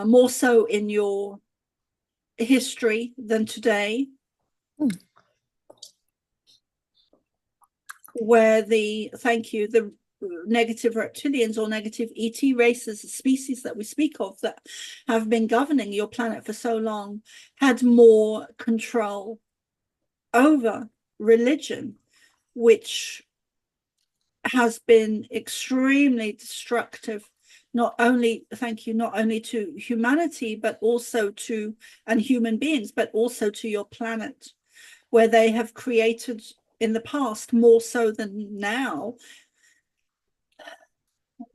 more so in your history than today, where the negative reptilians or negative ET races, species that we speak of that have been governing your planet for so long, had more control over religion, which has been extremely destructive, not only to humanity, but also to human beings, but also to your planet, where they have created in the past, more so than now,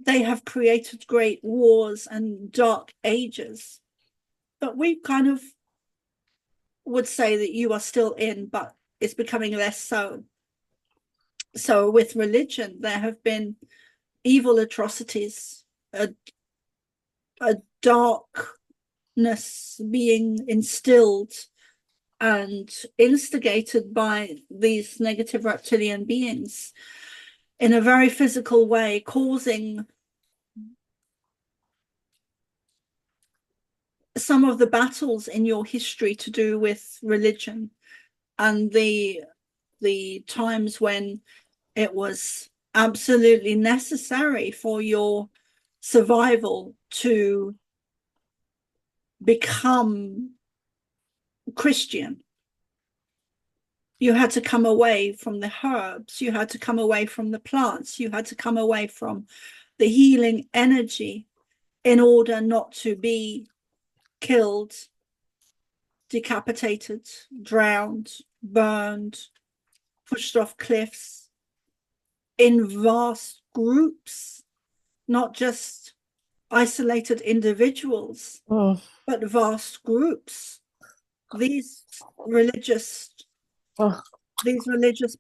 they have created great wars and dark ages. But we kind of would say that you are still in, but it's becoming less so. So with religion, there have been evil atrocities, a darkness being instilled and instigated by these negative reptilian beings in a very physical way, causing some of the battles in your history to do with religion and the times when it was absolutely necessary for your survival to become Christian. You had to come away from the herbs, you had to come away from the plants, you had to come away from the healing energy in order not to be killed, decapitated, drowned, burned, pushed off cliffs in vast groups, not just isolated individuals, but vast groups. These religious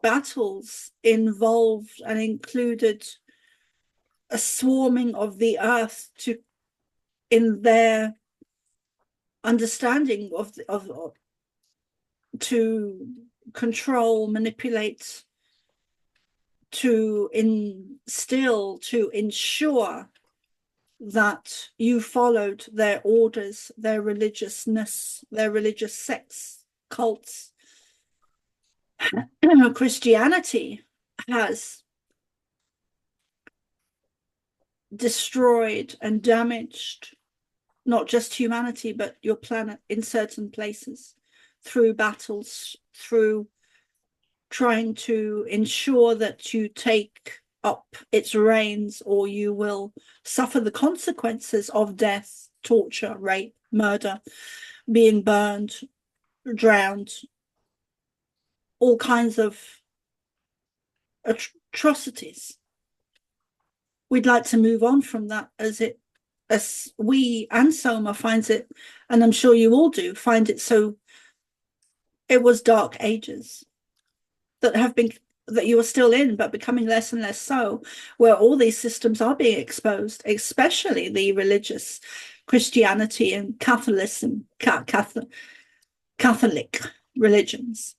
battles involved and included a swarming of the earth in their understanding of to control, manipulate, to instill, to ensure that you followed their orders, their religiousness, their religious sects, cults. Christianity has destroyed and damaged not just humanity, but your planet in certain places through battles, through trying to ensure that you take up its reins or you will suffer the consequences of death, torture, rape, murder, being burned, drowned, all kinds of atrocities. We'd like to move on from that as we and Soma finds it, and I'm sure you all do, find it so. It was dark ages that you are still in, but becoming less and less so, where all these systems are being exposed, especially the religious Christianity and Catholicism, Catholic religions.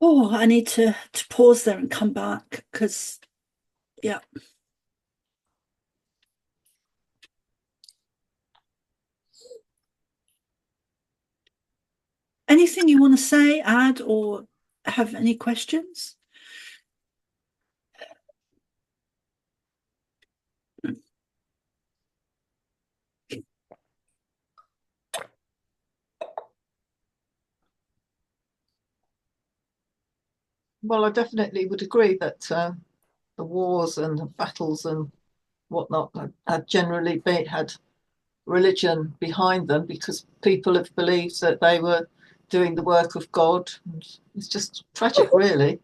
Oh, I need to pause there and come back because, yeah. Anything you want to say, add, or have any questions? Well, I definitely would agree that the wars and the battles and whatnot had generally had religion behind them because people have believed that they were doing the work of God. And it's just tragic, really.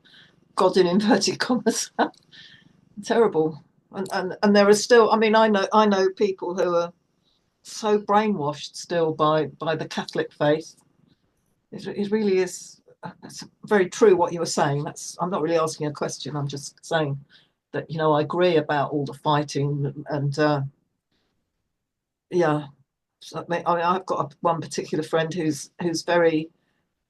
God in inverted commas. Terrible. And there are still, I mean, I know people who are so brainwashed still by the Catholic faith. It really is. It's very true what you were saying. I'm not really asking a question. I'm just saying that I agree about all the fighting and yeah. I mean, I've got one particular friend who's very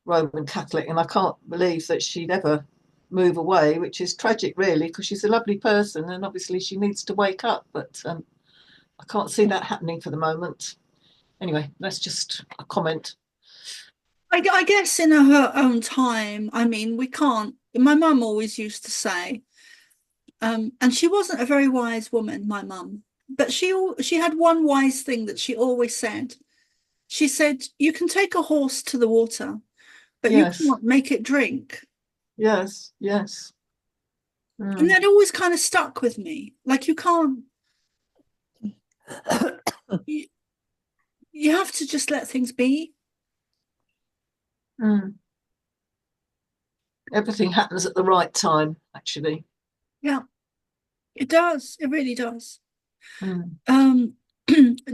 Roman Catholic, and I can't believe that she'd ever move away, which is tragic, really, because she's a lovely person, and obviously she needs to wake up. But I can't see that happening for the moment. Anyway, that's just a comment. I guess in her own time, I mean, we can't. My mum always used to say, and she wasn't a very wise woman, my mum, but she had one wise thing that she always said. She said, "You can take a horse to the water, but Yes. you can't make it drink." Yes. And that always kind of stuck with me. Like you can't. You have to just let things be. Everything happens at the right time, actually. Yeah, it does. It really does. Mm.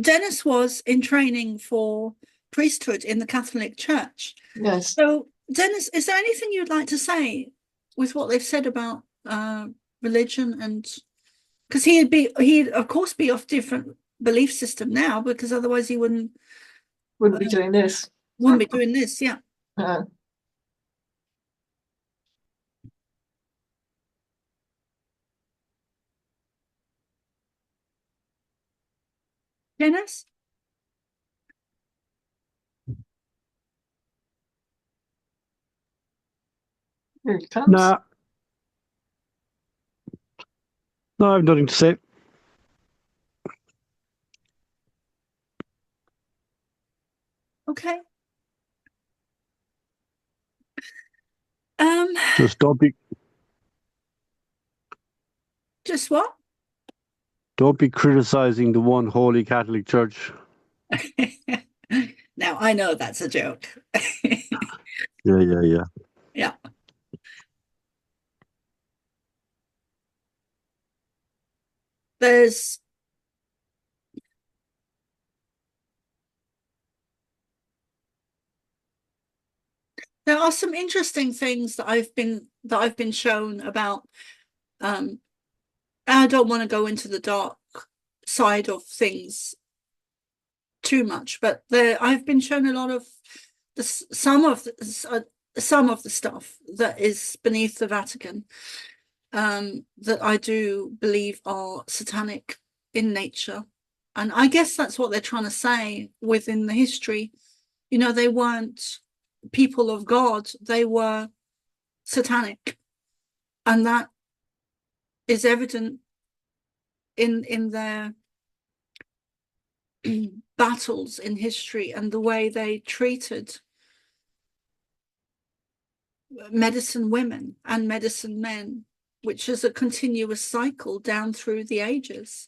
Dennis was in training for priesthood in the Catholic Church. Yes. So, Dennis, is there anything you'd like to say with what they've said about religion, and because he'd of course be of different belief system now, because otherwise he wouldn't be doing this. be doing this. Yeah. Dennis? Here he comes. Nah. No, I have nothing to say. Okay. Just Just what? don't be criticizing the one holy Catholic Church. Now I know that's a joke. Yeah. Yeah. There are some interesting things that I've been shown about. I don't want to go into the dark side of things too much, but I've been shown a lot of some of the stuff that is beneath the Vatican, that I do believe are satanic in nature. And I guess that's what they're trying to say within the history. You know, they weren't people of God, they were satanic. And that is evident in their battles in history and the way they treated medicine women and medicine men, which is a continuous cycle down through the ages,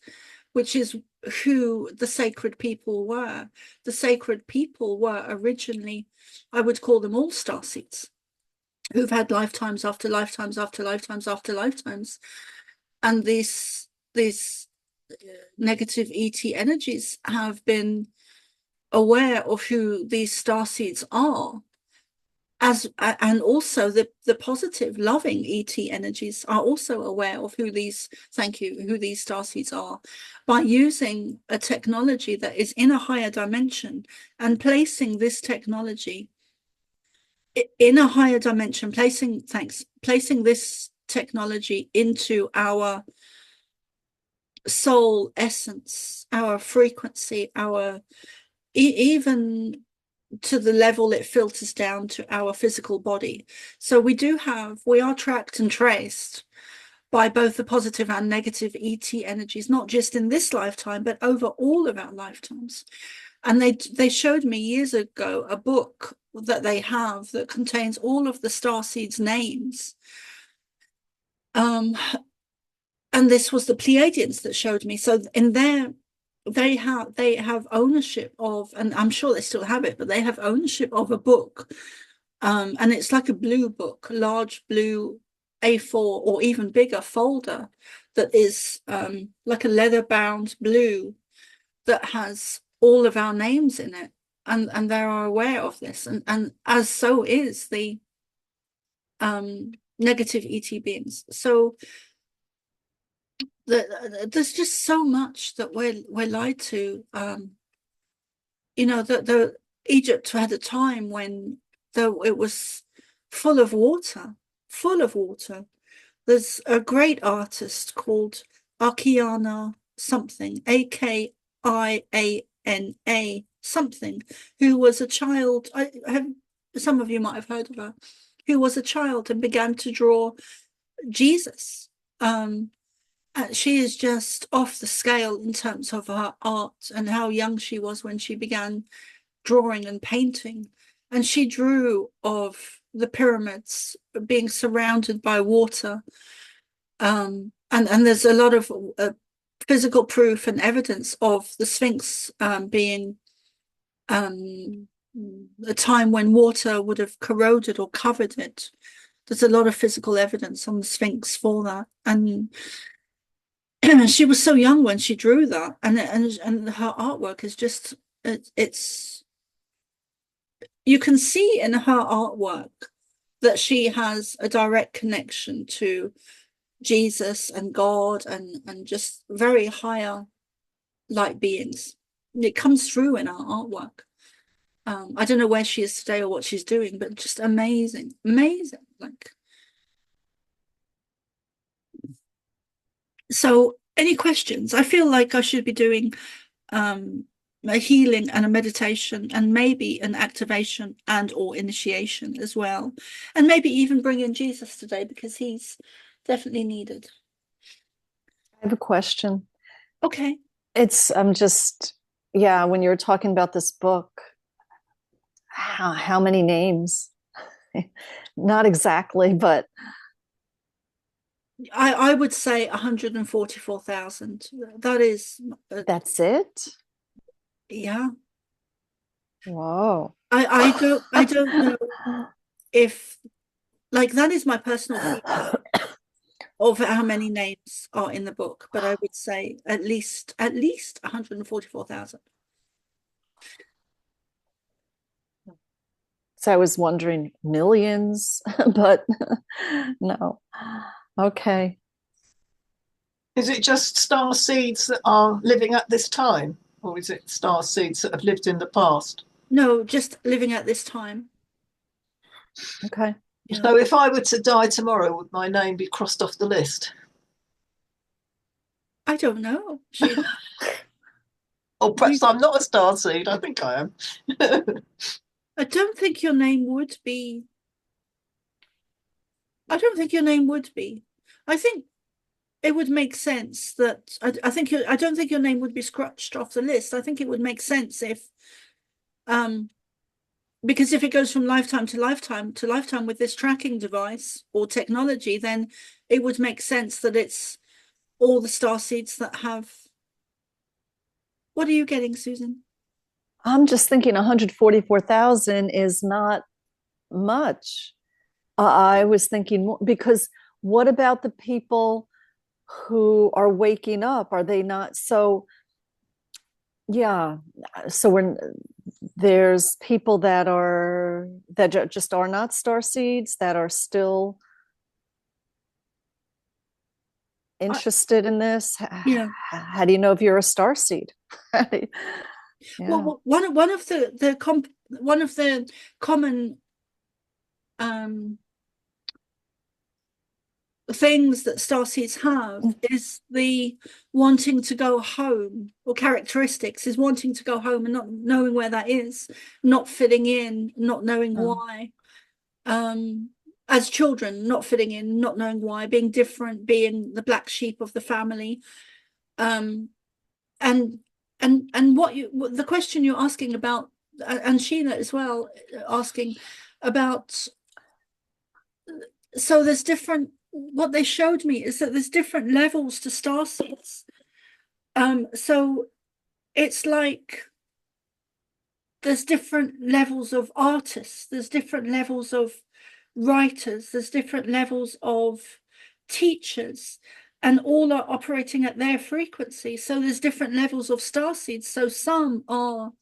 which is who the sacred people were. The sacred people were originally, I would call them all starseeds, who've had lifetimes after lifetimes after lifetimes after lifetimes. And these negative ET energies have been aware of who these starseeds are, and also the positive loving ET energies are also aware of who these starseeds are, by using a technology that is in a higher dimension and placing this technology in a higher dimension, placing this technology into our soul essence, our frequency, our even to the level it filters down to our physical body. So we are tracked and traced by both the positive and negative ET energies, not just in this lifetime, but over all of our lifetimes. And they showed me years ago a book that they have that contains all of the starseeds' names. And this was the Pleiadians that showed me. So in there, they have ownership of, and I'm sure they still have it, but they have ownership of a book. And it's like a blue book, large blue A4 or even bigger folder that is like a leather-bound blue that has all of our names in it. And they are aware of this. And as so is the negative ET beings. So there's just so much that we're lied to. You know, the Egypt had a time when it was full of water. There's a great artist called Akiana something, Akiana something, who was a child. Some of you might have heard of her, who was a child and began to draw Jesus. She is just off the scale in terms of her art and how young she was when she began drawing and painting. And she drew of the pyramids being surrounded by water. And there's a lot of physical proof and evidence of the Sphinx being a time when water would have corroded or covered it. There's a lot of physical evidence on the Sphinx for that. And she was so young when she drew that, and her artwork is just it's you can see in her artwork that she has a direct connection to Jesus and God and just very higher light beings. It comes through in our artwork. I don't know where she is today or what she's doing, but just amazing, amazing. Like, so any questions? I feel like I should be doing a healing and a meditation and maybe an activation and or initiation as well, and maybe even bring in Jesus today because he's definitely needed. I have a question. Okay. I'm just, yeah, when you were talking about this book, how many names? Not exactly, but I would say 144,000. That is, that's it? yeah. Whoa. I don't know if, like, that is my personal feeling of how many names are in the book, but I would say at least 144,000. So I was wondering millions, but no. Okay. Is it just star seeds that are living at this time, or is it star seeds that have lived in the past? No, just living at this time. Okay. Yeah. So if I were to die tomorrow, would my name be crossed off the list? I don't know. Or perhaps I'm not a star seed. I think I am. I don't think your name would be. I don't think your name would be. I think it would make sense that I don't think your name would be scratched off the list. I think it would make sense if because if it goes from lifetime to lifetime to lifetime with this tracking device or technology, then it would make sense that it's all the star seeds that have. What are you getting, Susan? I'm just thinking 144,000 is not much. I was thinking more, because what about the people who are waking up? Are they not? So, yeah. So there's people that just are not star seeds that are still interested in this. Yeah. How do you know if you're a star seed? Yeah. Well, one of the common things that starseeds have is the wanting to go home, or characteristics is wanting to go home and not knowing where that is, not fitting in, not knowing why. As children, not fitting in, not knowing why, being different, being the black sheep of the family. And the question you're asking about, and Sheila as well, asking about, so there's different, what they showed me is that there's different levels to star seeds. So it's like there's different levels of artists, there's different levels of writers, there's different levels of teachers, and all are operating at their frequency. So there's different levels of star seeds. So some are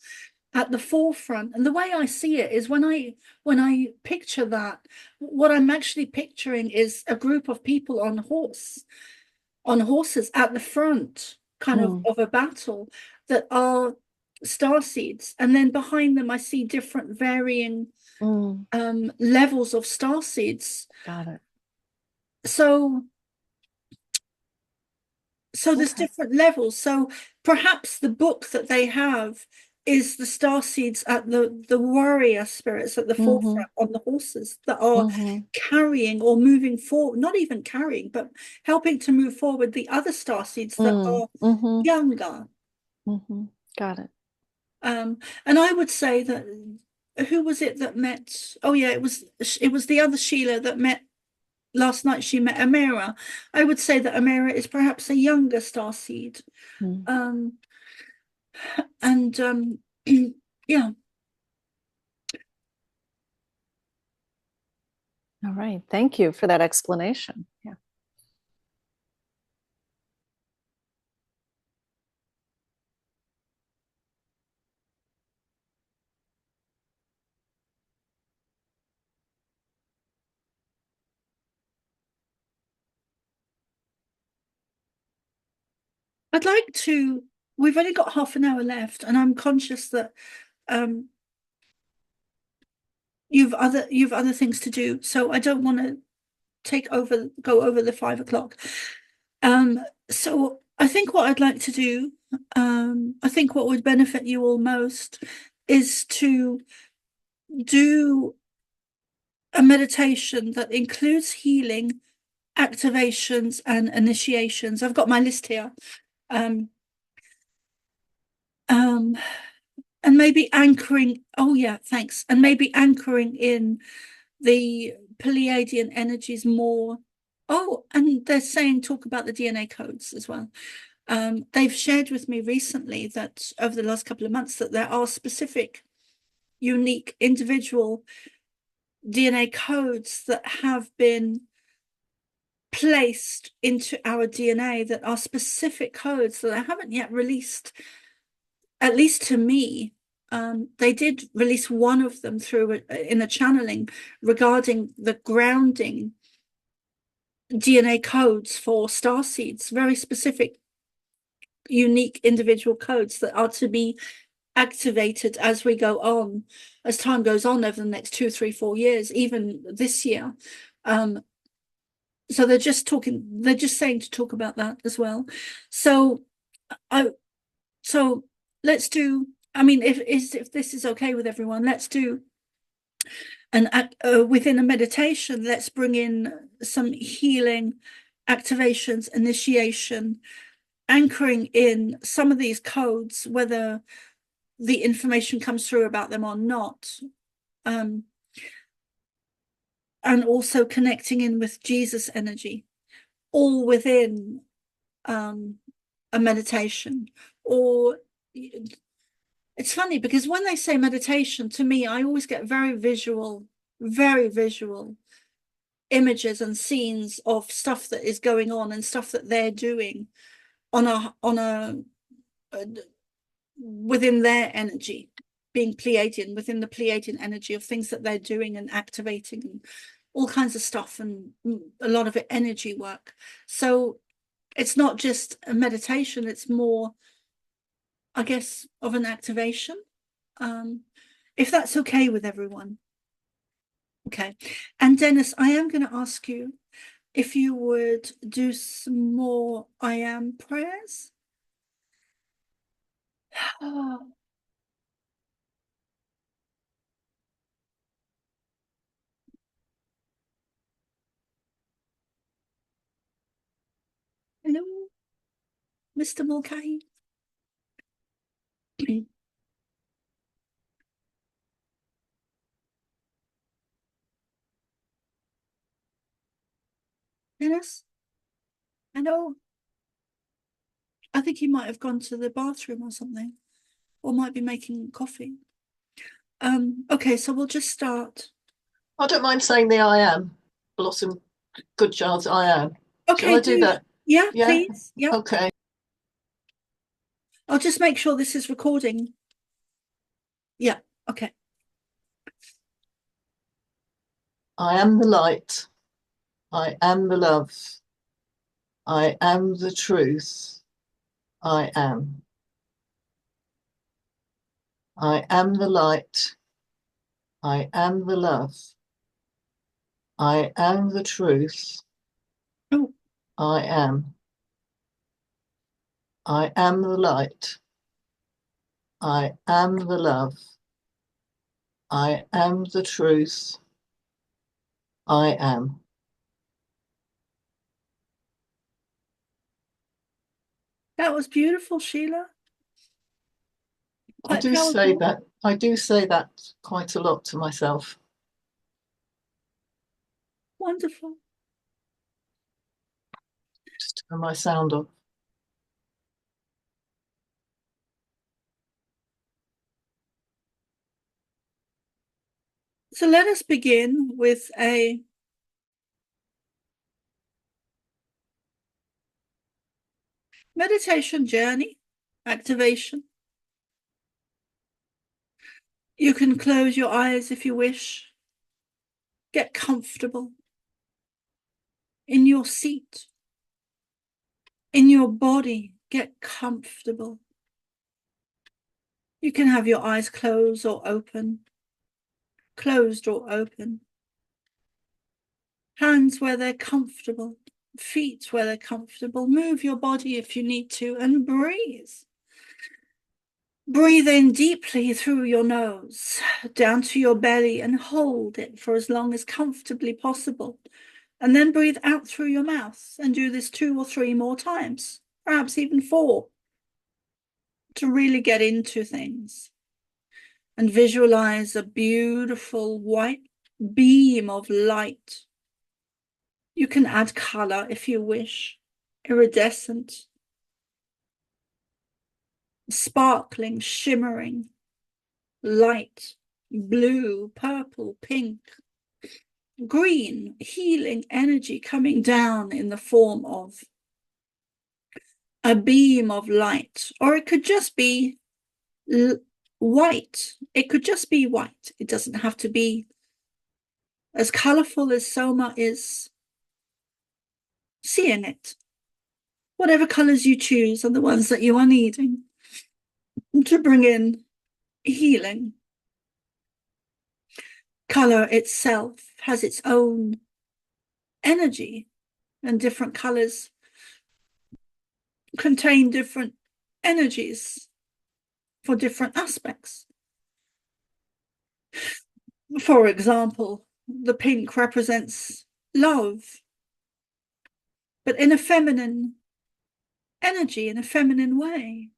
at the forefront, and the way I see it is when I picture that, what I'm actually picturing is a group of people on horses at the front, kind of a battle, that are star seeds, and then behind them I see different varying levels of star seeds. Got it. So there's different levels. So perhaps the book that they have is the star seeds at the warrior spirits at the forefront on the horses that are carrying or moving forward, not even carrying, but helping to move forward the other star seeds that are younger. Got it. And I would say that, who was it that met? Oh yeah, it was the other Sheila that met last night. She met Amira. I would say that Amira is perhaps a younger star seed. And yeah. All right. Thank you for that explanation. Yeah. I'd like to, we've only got half an hour left, and I'm conscious that you've other things to do, so I don't want to go over the 5 o'clock. So I think what I'd like to do, I think what would benefit you all most is to do a meditation that includes healing, activations, and initiations. I've got my list here. And maybe anchoring, oh yeah, thanks. And maybe anchoring in the Pleiadian energies more. Oh, and they're saying talk about the DNA codes as well. They've shared with me recently that over the last couple of months that there are specific, unique, individual DNA codes that have been placed into our DNA that are specific codes that I haven't yet released, at least to me. They did release one of them through in a channeling regarding the grounding DNA codes for starseeds, very specific, unique individual codes that are to be activated as we go on, as time goes on over the next 2, 3, 4 years, even this year. So they're just saying to talk about that as well. So let's do, I mean, if this is okay with everyone, let's do within a meditation, let's bring in some healing, activations, initiation, anchoring in some of these codes, whether the information comes through about them or not. And also connecting in with Jesus energy, all within a meditation. Or it's funny because when they say meditation, to me, I always get very visual images and scenes of stuff that is going on and stuff that they're doing on a within their energy, being Pleiadian, within the Pleiadian energy of things that they're doing and activating and all kinds of stuff, and a lot of it energy work. So it's not just a meditation, it's more, I guess, of an activation. If that's okay with everyone. Okay. And Dennis, I am going to ask you if you would do some more I am prayers. Hello, Mr. Mulcahy. Dennis? Hello. I think he might have gone to the bathroom or something, or might be making coffee. Okay, so we'll just start. I don't mind saying the I am. Blossom Goodchild's I am. Okay, Shall I do that? Yeah, Yeah? please. Yeah. Okay. I'll just make sure this is recording. Yeah, okay. I am the light. I am the love. I am the truth. I am. I am the light. I am the love. I am the truth. Oh. I am. I am the light. I am the love. I am the truth. I am. That was beautiful, Sheila. I do say that. I do say that quite a lot to myself. Wonderful. Just turn my sound off. So let us begin with a meditation journey, activation. You can close your eyes if you wish. Get comfortable in your seat, in your body, Get comfortable. You can have your eyes closed or open. Closed or open. Hands where they're comfortable. Feet where they're comfortable. Move your body if you need to and breathe. Breathe in deeply through your nose, down to your belly, and hold it for as long as comfortably possible. And then breathe out through your mouth and do this 2 or 3 more times, perhaps even 4, to really get into things. And visualize a beautiful white beam of light. You can add color if you wish, iridescent, sparkling, shimmering, light, blue, purple, pink, green, healing energy coming down in the form of a beam of light, or it could just be white. It could just be white. It doesn't have to be as colorful as Soma is seeing it. Whatever colors you choose are the ones that you are needing to bring in healing. Color itself has its own energy, and different colors contain different energies for different aspects. For example, the pink represents love, but in a feminine energy, in a feminine way.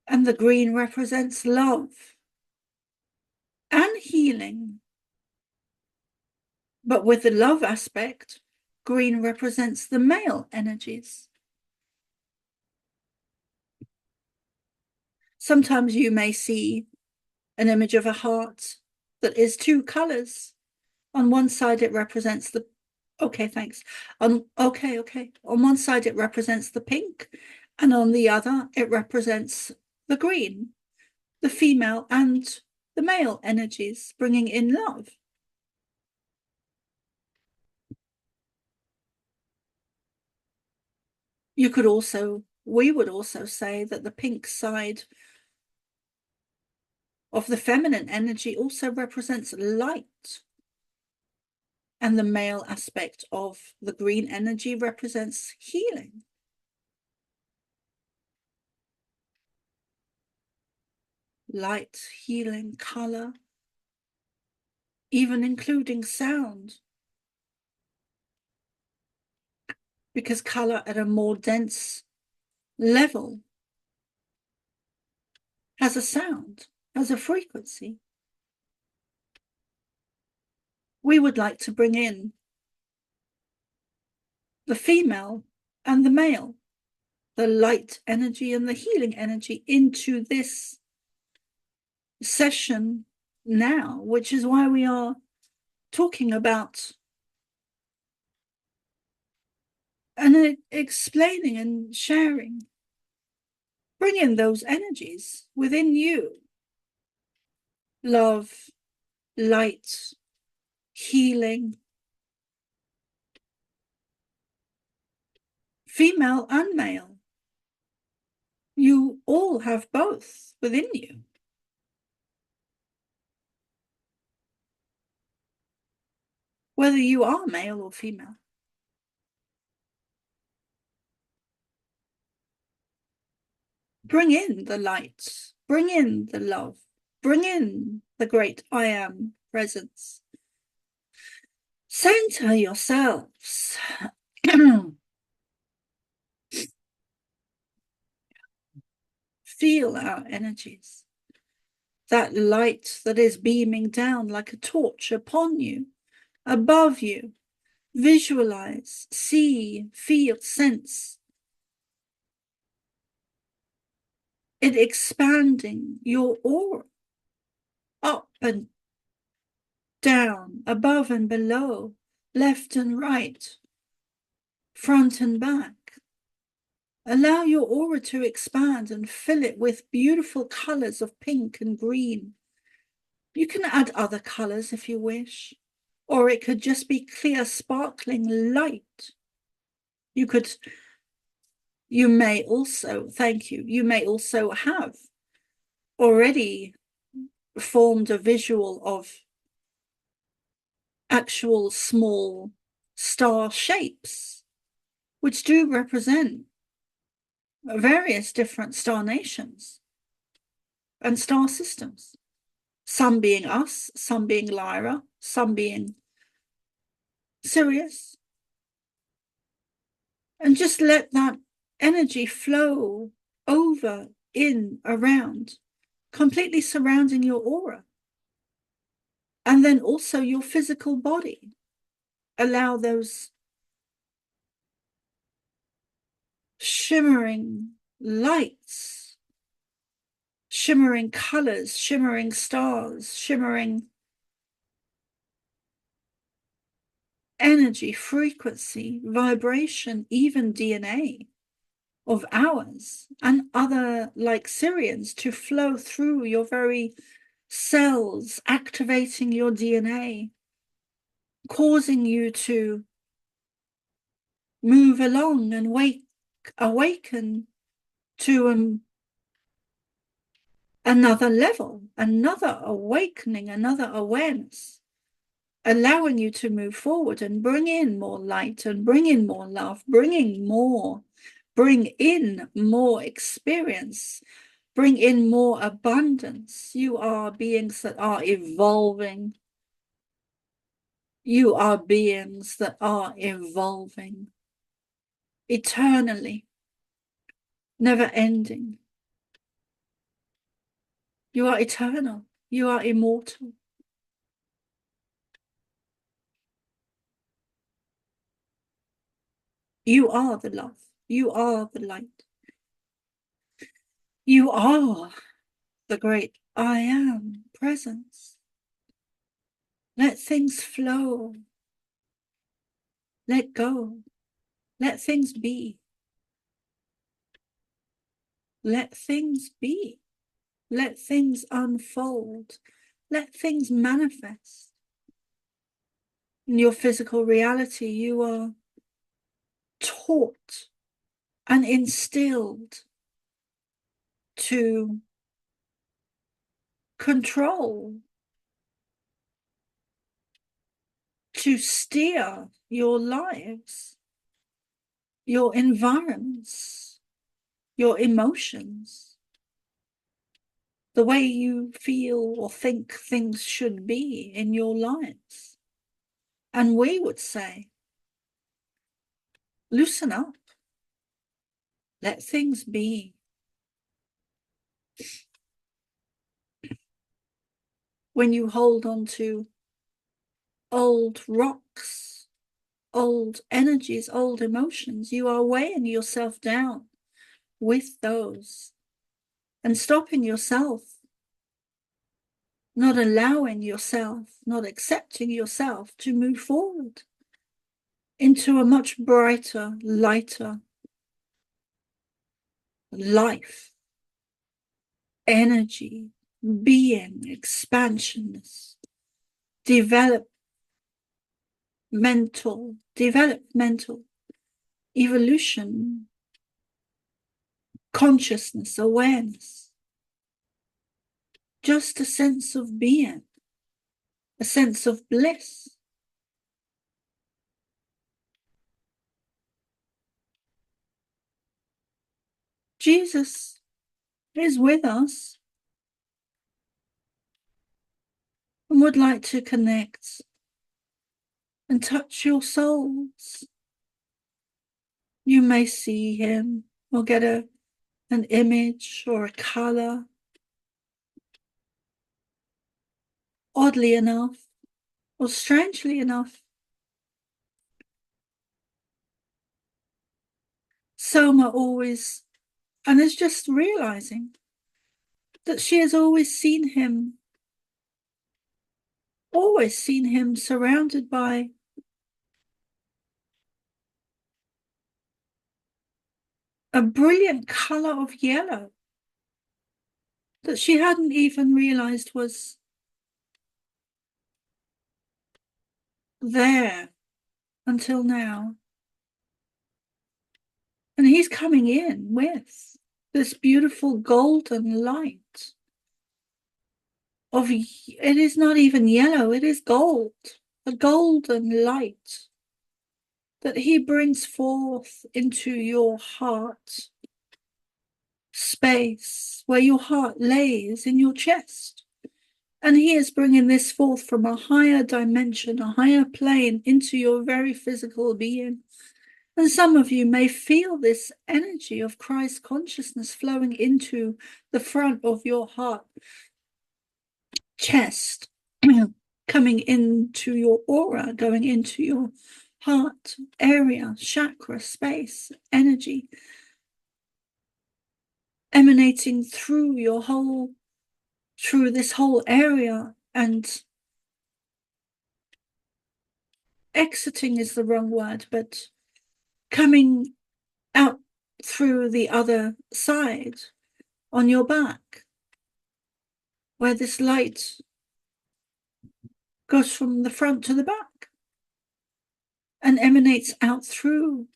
And the green represents love and healing. But with the love aspect, green represents the male energies. Sometimes you may see an image of a heart that is 2 colors. On one side, it represents the, okay, thanks. Okay. On one side, it represents the pink, and on the other, it represents the green, the female and the male energies, bringing in love. You could also, we would also say that the pink side of the feminine energy also represents light. And the male aspect of the green energy represents healing. Light, healing, color, even including sound. Because color at a more dense level has a sound, has a frequency. We would like to bring in the female and the male, the light energy and the healing energy into this session now, which is why we are talking about and explaining and sharing. Bring in those energies within you. Love, light, healing, female and male. You all have both within you. Whether you are male or female. Bring in the light, bring in the love, bring in the great I am presence. Center yourselves. Feel our energies. That light that is beaming down like a torch upon you, above you. Visualize, see, feel, sense. It expanding your aura, up and down, above and below, left and right, front and back. Allow your aura to expand and fill it with beautiful colors of pink and green. You can add other colors if you wish, or it could just be clear, sparkling light. You could You may also, thank you, you may also have already formed a visual of actual small star shapes, which do represent various different star nations and star systems. Some being us, some being Lyra, some being Sirius. And just let that energy flow over, in, around, completely surrounding your aura. And then also your physical body. Allow those shimmering lights, shimmering colors, shimmering stars, shimmering energy, frequency, vibration, even DNA of ours and other like Syrians to flow through your very cells, activating your DNA, causing you to move along and awaken to another level, another awakening, another awareness, allowing you to move forward and bring in more light and bring in more love, bring in more experience, bring in more abundance. You are beings that are evolving. You are beings that are evolving eternally, never ending. You are eternal. You are immortal. You are the love. You are the light. You are the great I am presence. Let things flow. Let go. Let things be. Let things be. Let things unfold. Let things manifest. In your physical reality, you are taught and instilled to control, to steer your lives, your environments, your emotions, the way you feel or think things should be in your lives. And we would say, loosen up, let things be. When you hold on to old rocks, old energies, old emotions, you are weighing yourself down with those and stopping yourself, not allowing yourself, not accepting yourself to move forward into a much brighter, lighter life, energy, being, expansionness, developmental, evolution, consciousness, awareness, just a sense of being, a sense of bliss. Jesus is with us and would like to connect and touch your souls. You may see him or get an image or a color. Oddly enough, or strangely enough, Soma always, and is just realizing that she has always seen him surrounded by a brilliant color of yellow that she hadn't even realized was there until now. And he's coming in with this beautiful golden light of, it is not even yellow, it is gold, a golden light that he brings forth into your heart space, where your heart lays in your chest. And he is bringing this forth from a higher dimension, a higher plane, into your very physical being. And some of you may feel this energy of Christ consciousness flowing into the front of your heart, chest, coming into your aura, going into your heart area, chakra, space, energy, emanating through your whole, through this whole area, and exiting is the wrong word, but coming out through the other side on your back, where this light goes from the front to the back and emanates out through.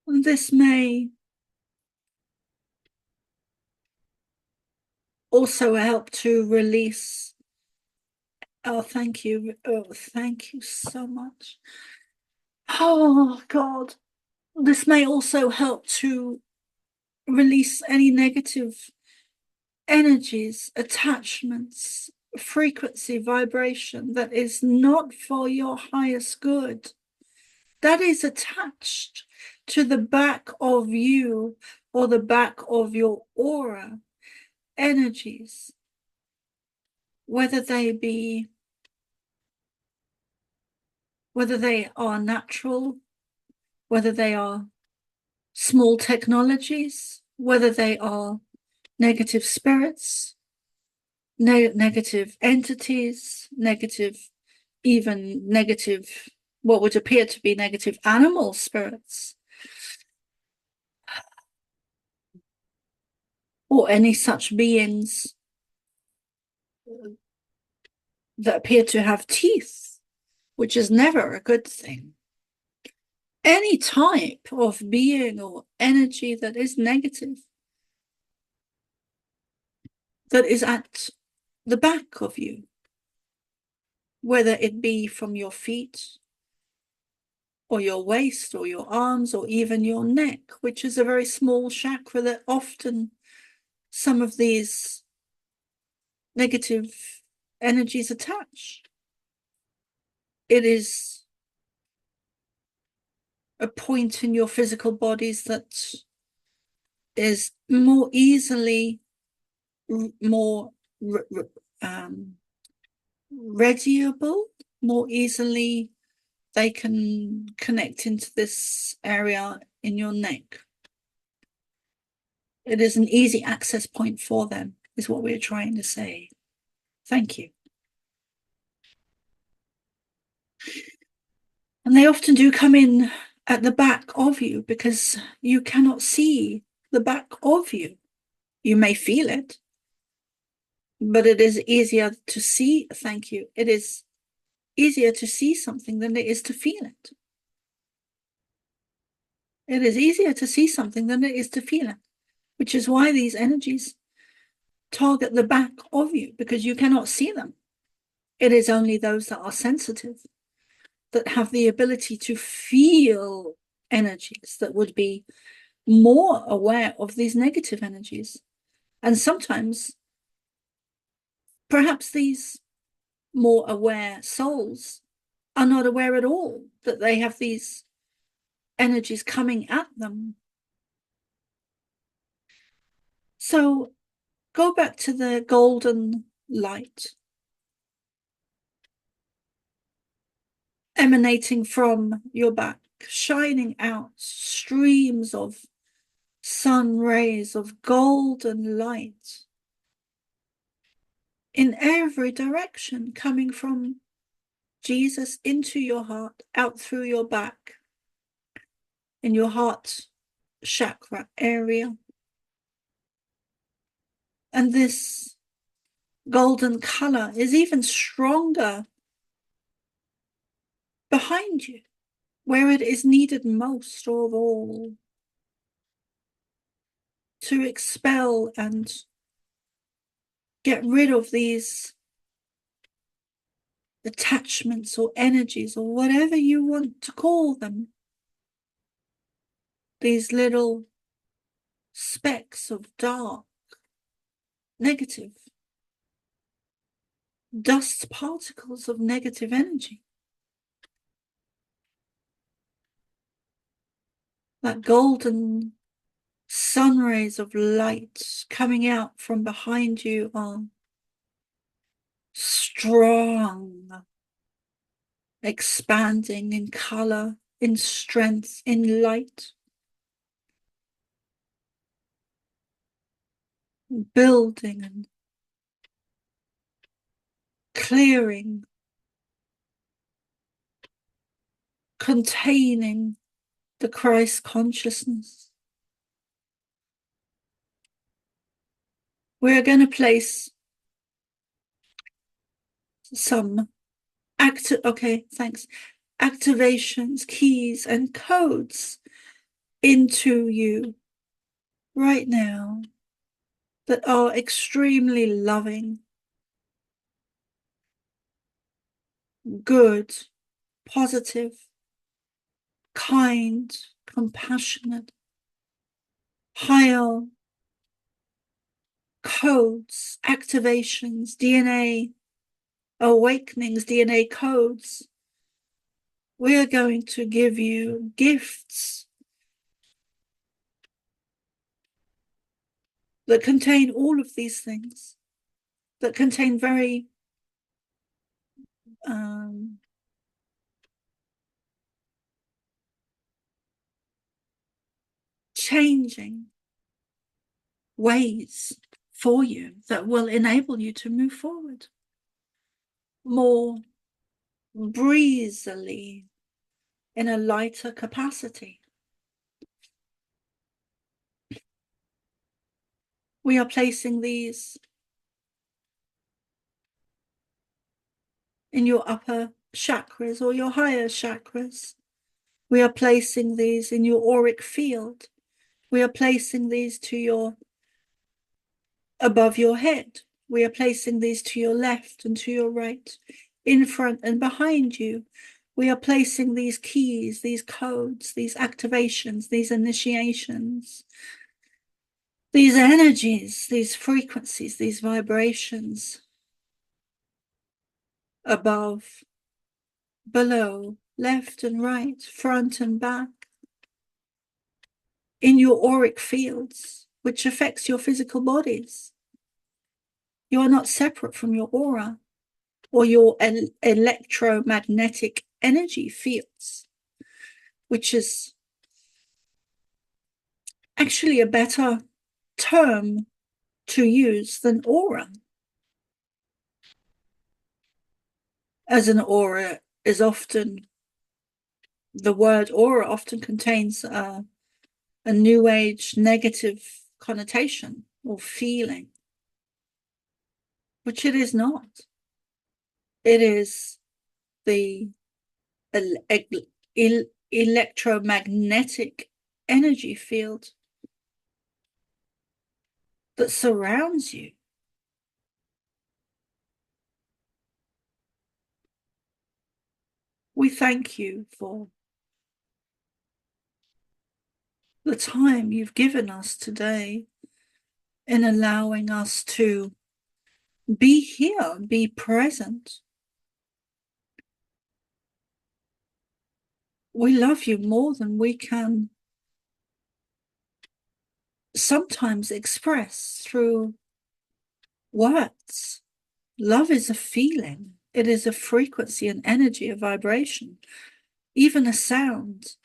And this may also help to release. Oh, thank you. Oh, thank you so much. Oh, God. This may also help to release any negative energies, attachments, frequency, vibration that is not for your highest good. That is attached to the back of you or the back of your aura energies, whether they are natural, whether they are small technologies, whether they are negative spirits, negative entities, even negative, what would appear to be negative animal spirits, or any such beings that appear to have teeth, which is never a good thing. Any type of being or energy that is negative, that is at the back of you, whether it be from your feet or your waist or your arms or even your neck, which is a very small chakra that often some of these negative energies attach. It is a point in your physical bodies that is more easily, more radiable, more easily they can connect into this area in your neck. It is an easy access point for them, is what we're trying to say. Thank you. And they often do come in at the back of you because you cannot see the back of you. You may feel it, but it is easier to see. Thank you. It is easier to see something than it is to feel it. It is easier to see something than it is to feel it, which is why these energies target the back of you, because you cannot see them. It is only those that are sensitive that have the ability to feel energies, that would be more aware of these negative energies. And sometimes, perhaps these more aware souls are not aware at all that they have these energies coming at them. So go back to the golden light emanating from your back, shining out streams of sun rays of golden light in every direction, coming from Jesus into your heart, out through your back, in your heart chakra area. And this golden color is even stronger behind you, where it is needed most of all, to expel and get rid of these attachments or energies or whatever you want to call them. These little specks of dark, negative, dust particles of negative energy. That golden sun rays of light coming out from behind you are strong, expanding in color, in strength, in light, building and clearing, containing the Christ consciousness. We're going to place some activations, keys, and codes into you right now that are extremely loving, good, positive, kind, compassionate, higher codes, activations, DNA awakenings, DNA codes. We are going to give you gifts that contain all of these things, that contain very changing ways for you that will enable you to move forward more breezily in a lighter capacity. We are placing these in your upper chakras or your higher chakras. We are placing these in your auric field. We are placing these to your above your head. We are placing these to your left and to your right, in front and behind you. We are placing these keys, these codes, these activations, these initiations, these energies, these frequencies, these vibrations above, below, left and right, front and back, in your auric fields, which affects your physical bodies. You are not separate from your aura or your electromagnetic energy fields, which is actually a better term to use than aura, as an aura is often, the word aura often contains a new age negative connotation or feeling, which it is not. It is the electromagnetic energy field that surrounds you. We thank you for the time you've given us today in allowing us to be here, be present. We love you more than we can sometimes express through words. Love is a feeling. It is a frequency, an energy, a vibration, even a sound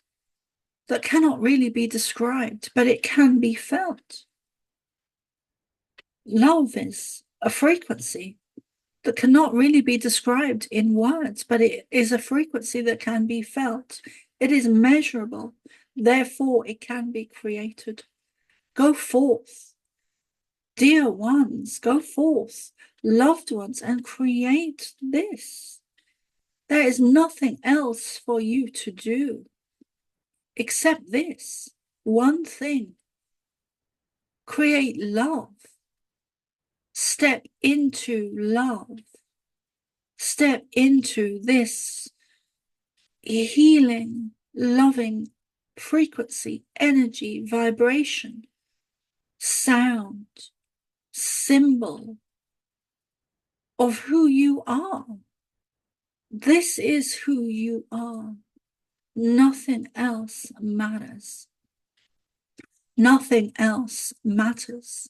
that cannot really be described, but it can be felt. Love is a frequency that cannot really be described in words, but it is a frequency that can be felt. It is measurable, therefore it can be created. Go forth Dear ones, go forth, loved ones, and create this. There is nothing else for you to do except this one thing. Create love. Step into love. Step into this healing, loving frequency, energy, vibration, sound, symbol of who you are. This is who you are. Nothing else matters. Nothing else matters.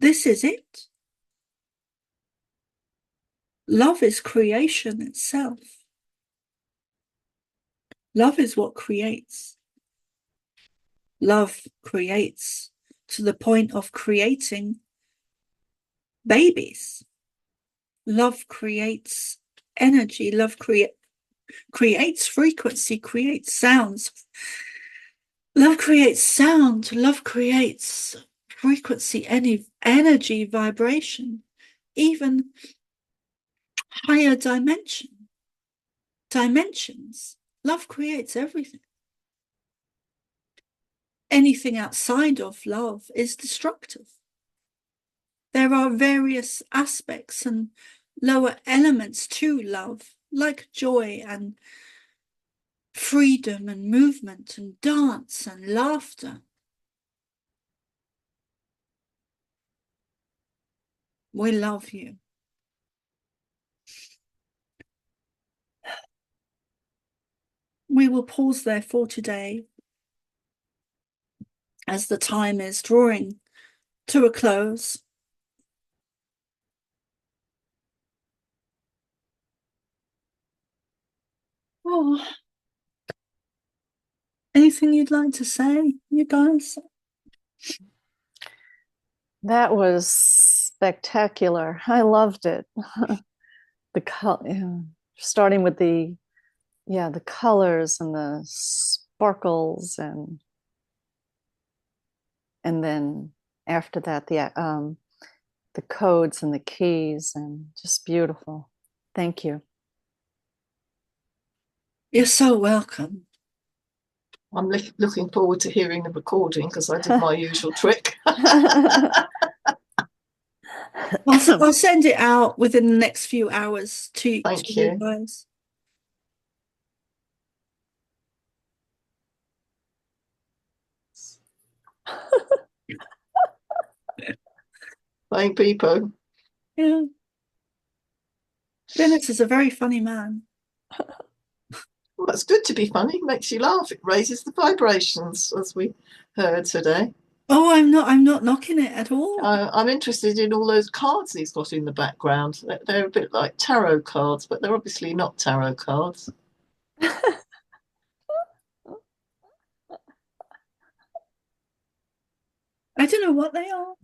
This is it. Love is creation itself. Love is what creates. Love creates to the point of creating babies. Love creates energy. Love creates frequency, creates sounds. Love creates sound. Love creates frequency, energy, vibration, even higher dimensions. Love creates everything. Anything outside of love is destructive. There are various aspects and lower elements to love, like joy and freedom and movement and dance and laughter. We love you. We will pause there for today as the time is drawing to a close. Oh, anything you'd like to say, you guys? That was spectacular. I loved it. The starting with the colors and the sparkles, and then after that the codes and the keys, and just beautiful. Thank you. You're so welcome. I'm looking forward to hearing the recording because I did my usual trick. I'll send it out within the next few hours to Thank you you. guys. Playing people. Yeah. Dennis is a very funny man. Well, that's good to be funny. It makes you laugh. It raises the vibrations, as we heard today. Oh, I'm not knocking it at all. I'm interested in all those cards he's got in the background. They're a bit like tarot cards, but they're obviously not tarot cards. I don't know what they are.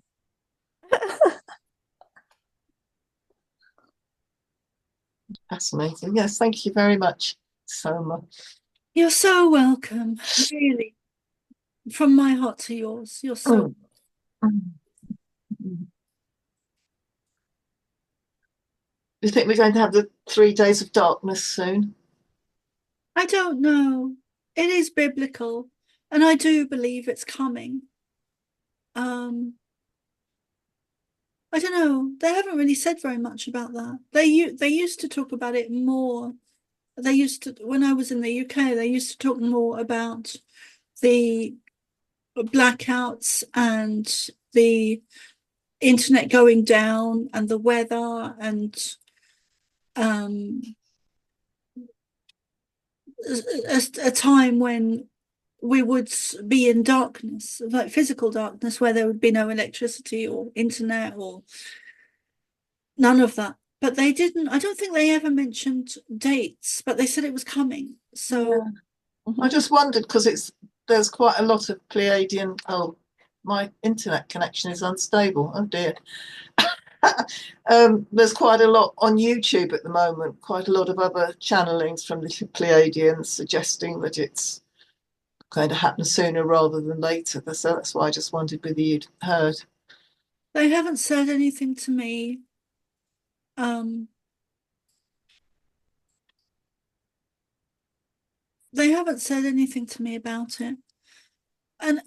Fascinating. Yes, thank you very much so much. You're so welcome. Really. From my heart to yours. You're so Do you think we're going to have the 3 days of darkness soon? I don't know. It is biblical, and I do believe it's coming. I don't know. They haven't really said very much about that. They used to talk about it more. They used to, when I was in the UK, they used to talk more about the blackouts and the internet going down and the weather and a time when we would be in darkness, like physical darkness, where there would be no electricity or internet or none of that. But they didn't, I don't think they ever mentioned dates, but they said it was coming. So I just wondered because there's quite a lot of Pleiadian. Oh, my internet connection is unstable. Oh dear. There's quite a lot on YouTube at the moment, quite a lot of other channelings from the Pleiadians suggesting that it's going to happen sooner rather than later. So that's why I just wondered whether you'd heard. They haven't said anything to me. They haven't said anything to me about it. And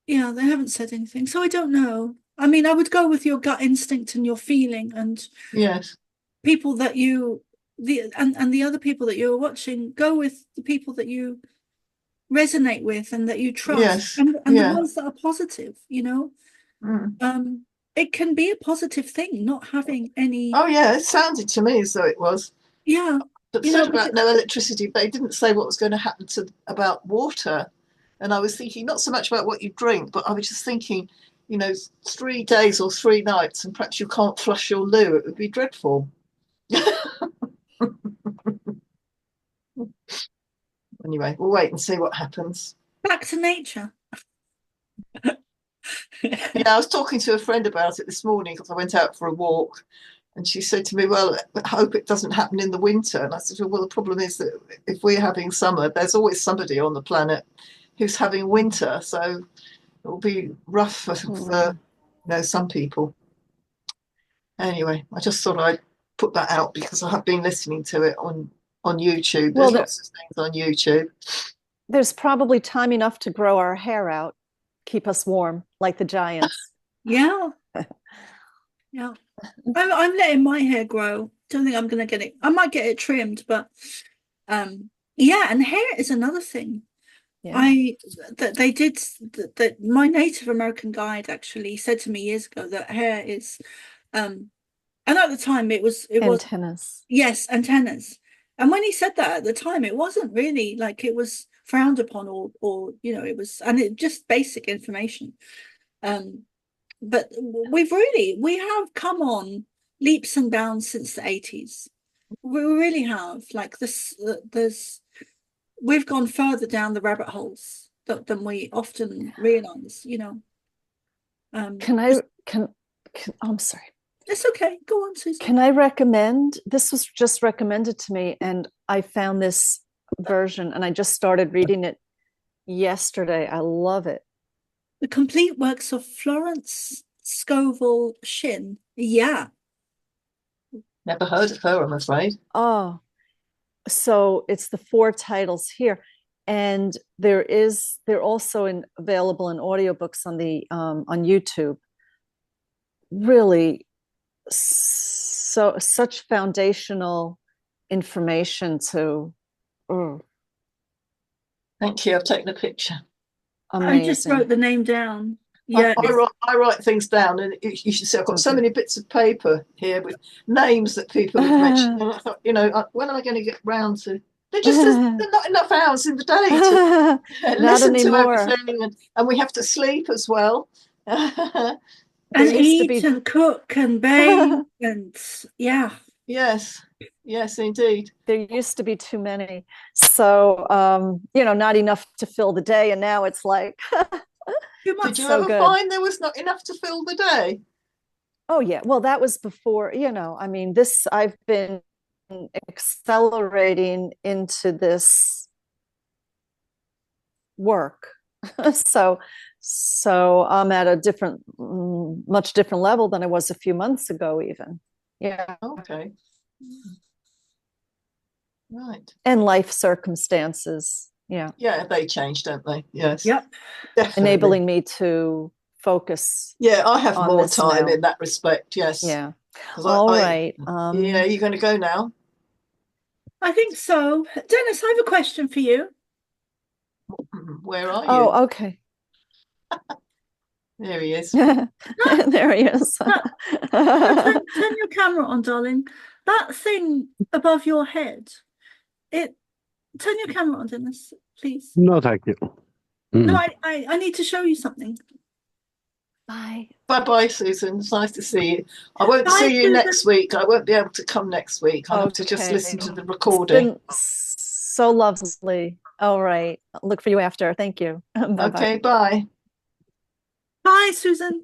yeah, they haven't said anything. So I don't know. I mean, I would go with your gut instinct and your feeling, and Yes. people that you and the other people that you're watching, go with the people that you resonate with and that you trust, Yes. and the Yeah. ones that are positive, you know. Mm. It can be a positive thing not having any. Oh yeah, it sounded to me as though it was. Yeah, But you said know, about no electricity, but they didn't say what was going to happen to about water. And I was thinking not so much about what you drink, but I was just thinking, 3 days or 3 nights, and perhaps you can't flush your loo. It would be dreadful. Anyway, we'll wait and see what happens. back to nature. Yeah, I was talking to a friend about it this morning because I went out for a walk, and she said to me, "Well, I hope it doesn't happen in the winter." And I said, "Well, the problem is that if we're having summer, there's always somebody on the planet who's having winter, so it will be rough for some people." Anyway, I just thought I'd put that out because I have been listening to it on YouTube. Well, There's lots of things on YouTube. There's probably time enough to grow our hair out, keep us warm like the giants. Yeah. Yeah. I'm letting my hair grow. Don't think I'm gonna get it. I might get it trimmed, but yeah, and hair is another thing. Yeah. That my Native American guide actually said to me years ago that hair is and at the time it was Antennas. yes, antennas. And when he said that at the time, it wasn't really like it was frowned upon or it was, and it just basic information. But we have come on leaps and bounds since the 80s. We really have. Like we've gone further down the rabbit holes than we often realize, I'm sorry. It's okay. Go on, Susan. Can I recommend? This was just recommended to me, and I found this version, and I just started reading it yesterday. I love it. The complete works of Florence Scovel Shinn. Yeah. Never heard of her, I'm afraid. Oh, so it's the 4 titles here, and they're also available in audiobooks on YouTube. Really, such foundational information to. Thank you. I've taken a picture. Amazing. I just wrote the name down. Yeah, I write things down, and you should see I've got so many bits of paper here with names that people have mentioned. And I thought, when am I going to get round to? There's not enough hours in the day to listen anymore. to everything, and we have to sleep as well. and eat and cook and bathe and yeah. Yes, indeed. There used to be too many, so not enough to fill the day, and now it's like. Did you ever find there was not enough to fill the day? Oh yeah, well that was before, I mean, I've been accelerating into this work. so I'm at a much different level than I was a few months ago even. Yeah. Okay. Right. And life circumstances. Yeah. Yeah, they change, don't they? Yes. Yep. Definitely. Enabling me to focus. Yeah, I have more time in that respect. Yes. Yeah. All right. Yeah, you're going to go now? I think so. Dennis, I have a question for you. Where are you? Oh, okay. There he is. There he is. Turn your camera on, darling. That thing above your head. Turn your camera on, Dennis, please. No, thank you. No, I need to show you something. Bye. Bye, Susan. It's nice to see you. I won't see you next week. I won't be able to come next week. I'll have to just listen to the recording. It's been so lovely. All right. Look for you after. Thank you. Bye-bye. Okay, bye. Bye, Susan.